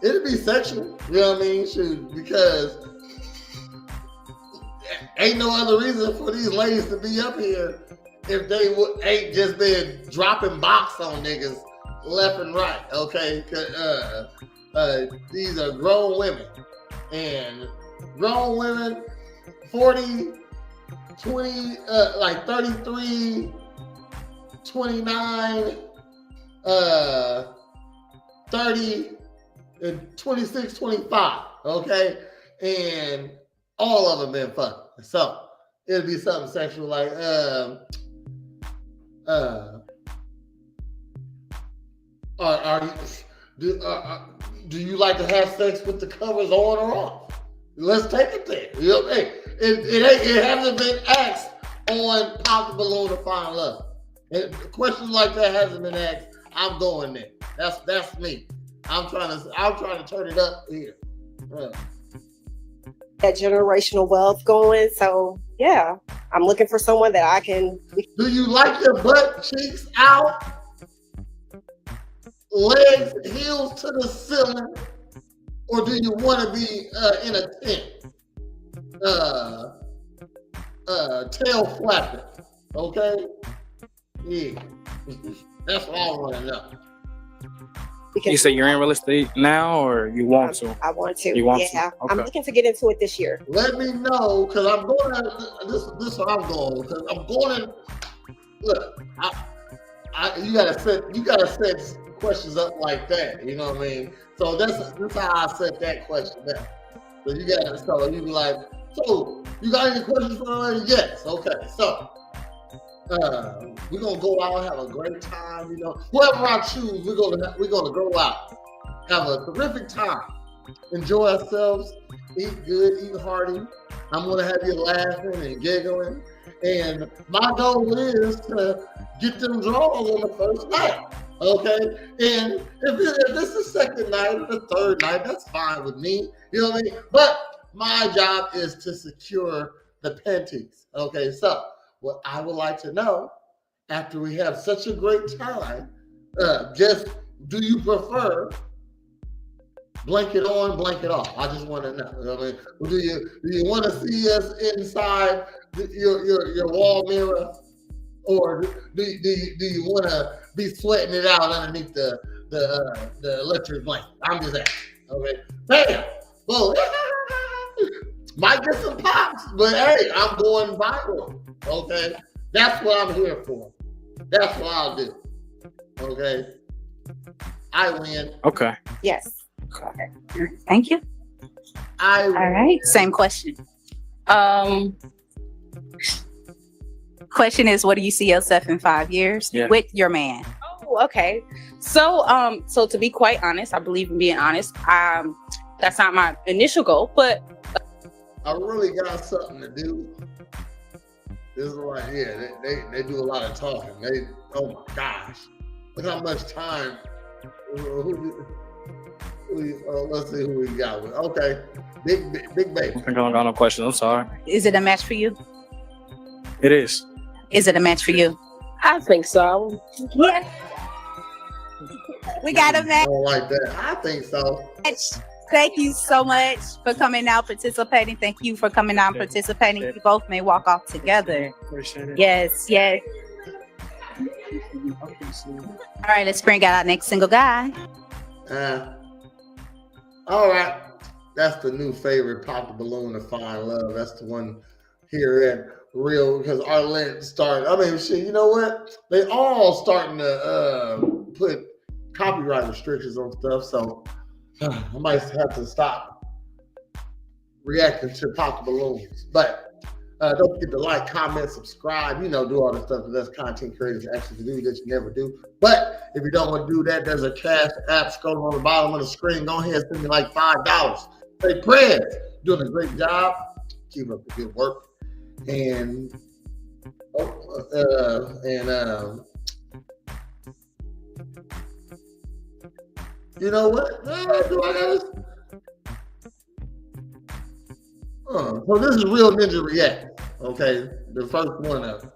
[SPEAKER 2] It'd be sexual, you know what I mean? Shoot, because ain't no other reason for these ladies to be up here if they ain't just been dropping box on niggas left and right, okay? These are grown women, and grown women, 40, 20, like 33, 29, 30, and 26, 25, okay? And all of them been fucking. So it'll be something sexual like, do you like to have sex with the covers on or off? Let's take it there. You know what I mean? It hasn't been asked on Pop the Balloon to Find Love. Questions like that hasn't been asked. I'm going there. That's me. I'm trying to turn it up here.
[SPEAKER 18] That generational wealth going. So yeah, I'm looking for someone that I can.
[SPEAKER 2] Do you like your butt cheeks out, legs, heels to the ceiling, or do you want to be in a tent, tail flapping? Okay, yeah, that's what I want to know.
[SPEAKER 17] You say you're in real estate now, or you want to?
[SPEAKER 18] I want to.
[SPEAKER 17] You want
[SPEAKER 18] to?
[SPEAKER 17] Okay.
[SPEAKER 18] I'm looking to get into it this year.
[SPEAKER 2] Let me know, because I'm going to, this is what I'm going, because I'm going to, look, you gotta set questions up like that, you know what I mean? So that's how I set that question up. So you be like, so you got any questions for me? Yes, okay, so we're gonna go out, have a great time, you know. Whoever I choose, we're gonna go out, have a terrific time, enjoy ourselves, eat good, eat hearty. I'm gonna have you laughing and giggling, and my goal is to get them draws on the first night. Okay, and if this is the second night or the third night, that's fine with me. You know what I mean? But my job is to secure the panties. Okay, so what I would like to know, after we have such a great time, just do you prefer blanket on, blanket off? I just want to know. You know what I mean? Or do you want to see us inside your wall mirror, or do you want to be sweating it out underneath the electric blanket? I'm just asking. Okay, bam. Well, might get some pops, but hey, I'm going viral. Okay, that's what I'm here for. That's what I'll do. Okay, I win.
[SPEAKER 17] Okay.
[SPEAKER 18] Yes.
[SPEAKER 1] Okay. Thank you.
[SPEAKER 2] All
[SPEAKER 1] right. Same question. Question is, what do you see yourself in 5 years with your man?
[SPEAKER 20] Oh, okay. So, so to be quite honest, I believe in being honest. That's not my initial goal, but
[SPEAKER 2] I really got something to do. This is right here. They do a lot of talking. Oh my gosh, look how much time Let's see who we got with. Okay, big baby.
[SPEAKER 17] I think I don't got no questions. I'm sorry.
[SPEAKER 1] Is it a match for you?
[SPEAKER 17] It is.
[SPEAKER 1] Is it a match for you?
[SPEAKER 22] I think so.
[SPEAKER 1] Yeah. We got a match.
[SPEAKER 2] I don't like that. I think so.
[SPEAKER 1] Thank you so much for coming out, participating. Thank you for coming out and participating. You both may walk off together.
[SPEAKER 17] Appreciate it.
[SPEAKER 1] Yes, yes. All right, let's bring out our next single guy.
[SPEAKER 2] All right. That's the new favorite, Pop the Balloon to Find Love. That's the one here at Real, because Arlene started. I mean, shit, you know what? They all starting to put copyright restrictions on stuff, so I might have to stop reacting to Pop the Balloons. But don't forget to like, comment, subscribe, do all the stuff that us content creators actually do that you never do. But if you don't want to do that, there's a Cash App scrolling on the bottom of the screen. Go ahead and send me like $5. Hey, Prince, doing a great job. Keep up the good work. And you know what? So this is Real Ninja React. Okay, the first one of it.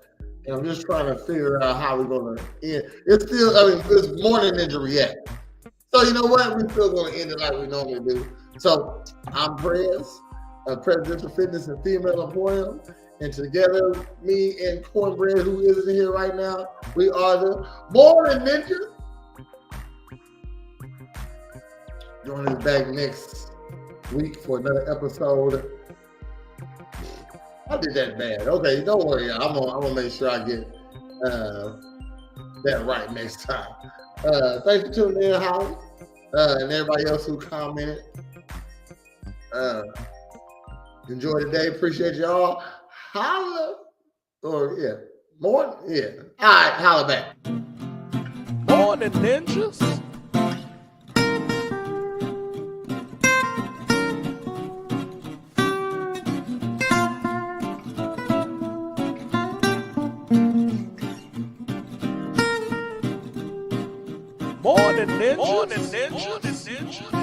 [SPEAKER 2] And I'm just trying to figure out how we're gonna end. It's still, it's more than Ninja React. So you know what? We're still gonna end it like we normally do. So I'm Prez, Presidential Fitness and Female Emporium. And together, me and Cornbread, who isn't here right now, we are the Morning Ninjas. Join us back next week for another episode. I did that bad. Okay, don't worry, y'all. I'm gonna make sure I get that right next time. Thanks for tuning in, Holly, and everybody else who commented. Enjoy the day. Appreciate y'all. Holla. Or yeah. More? Yeah. All right, holla back.
[SPEAKER 4] Morning Ninjas. Morning Ninjas. Morning Ninjas.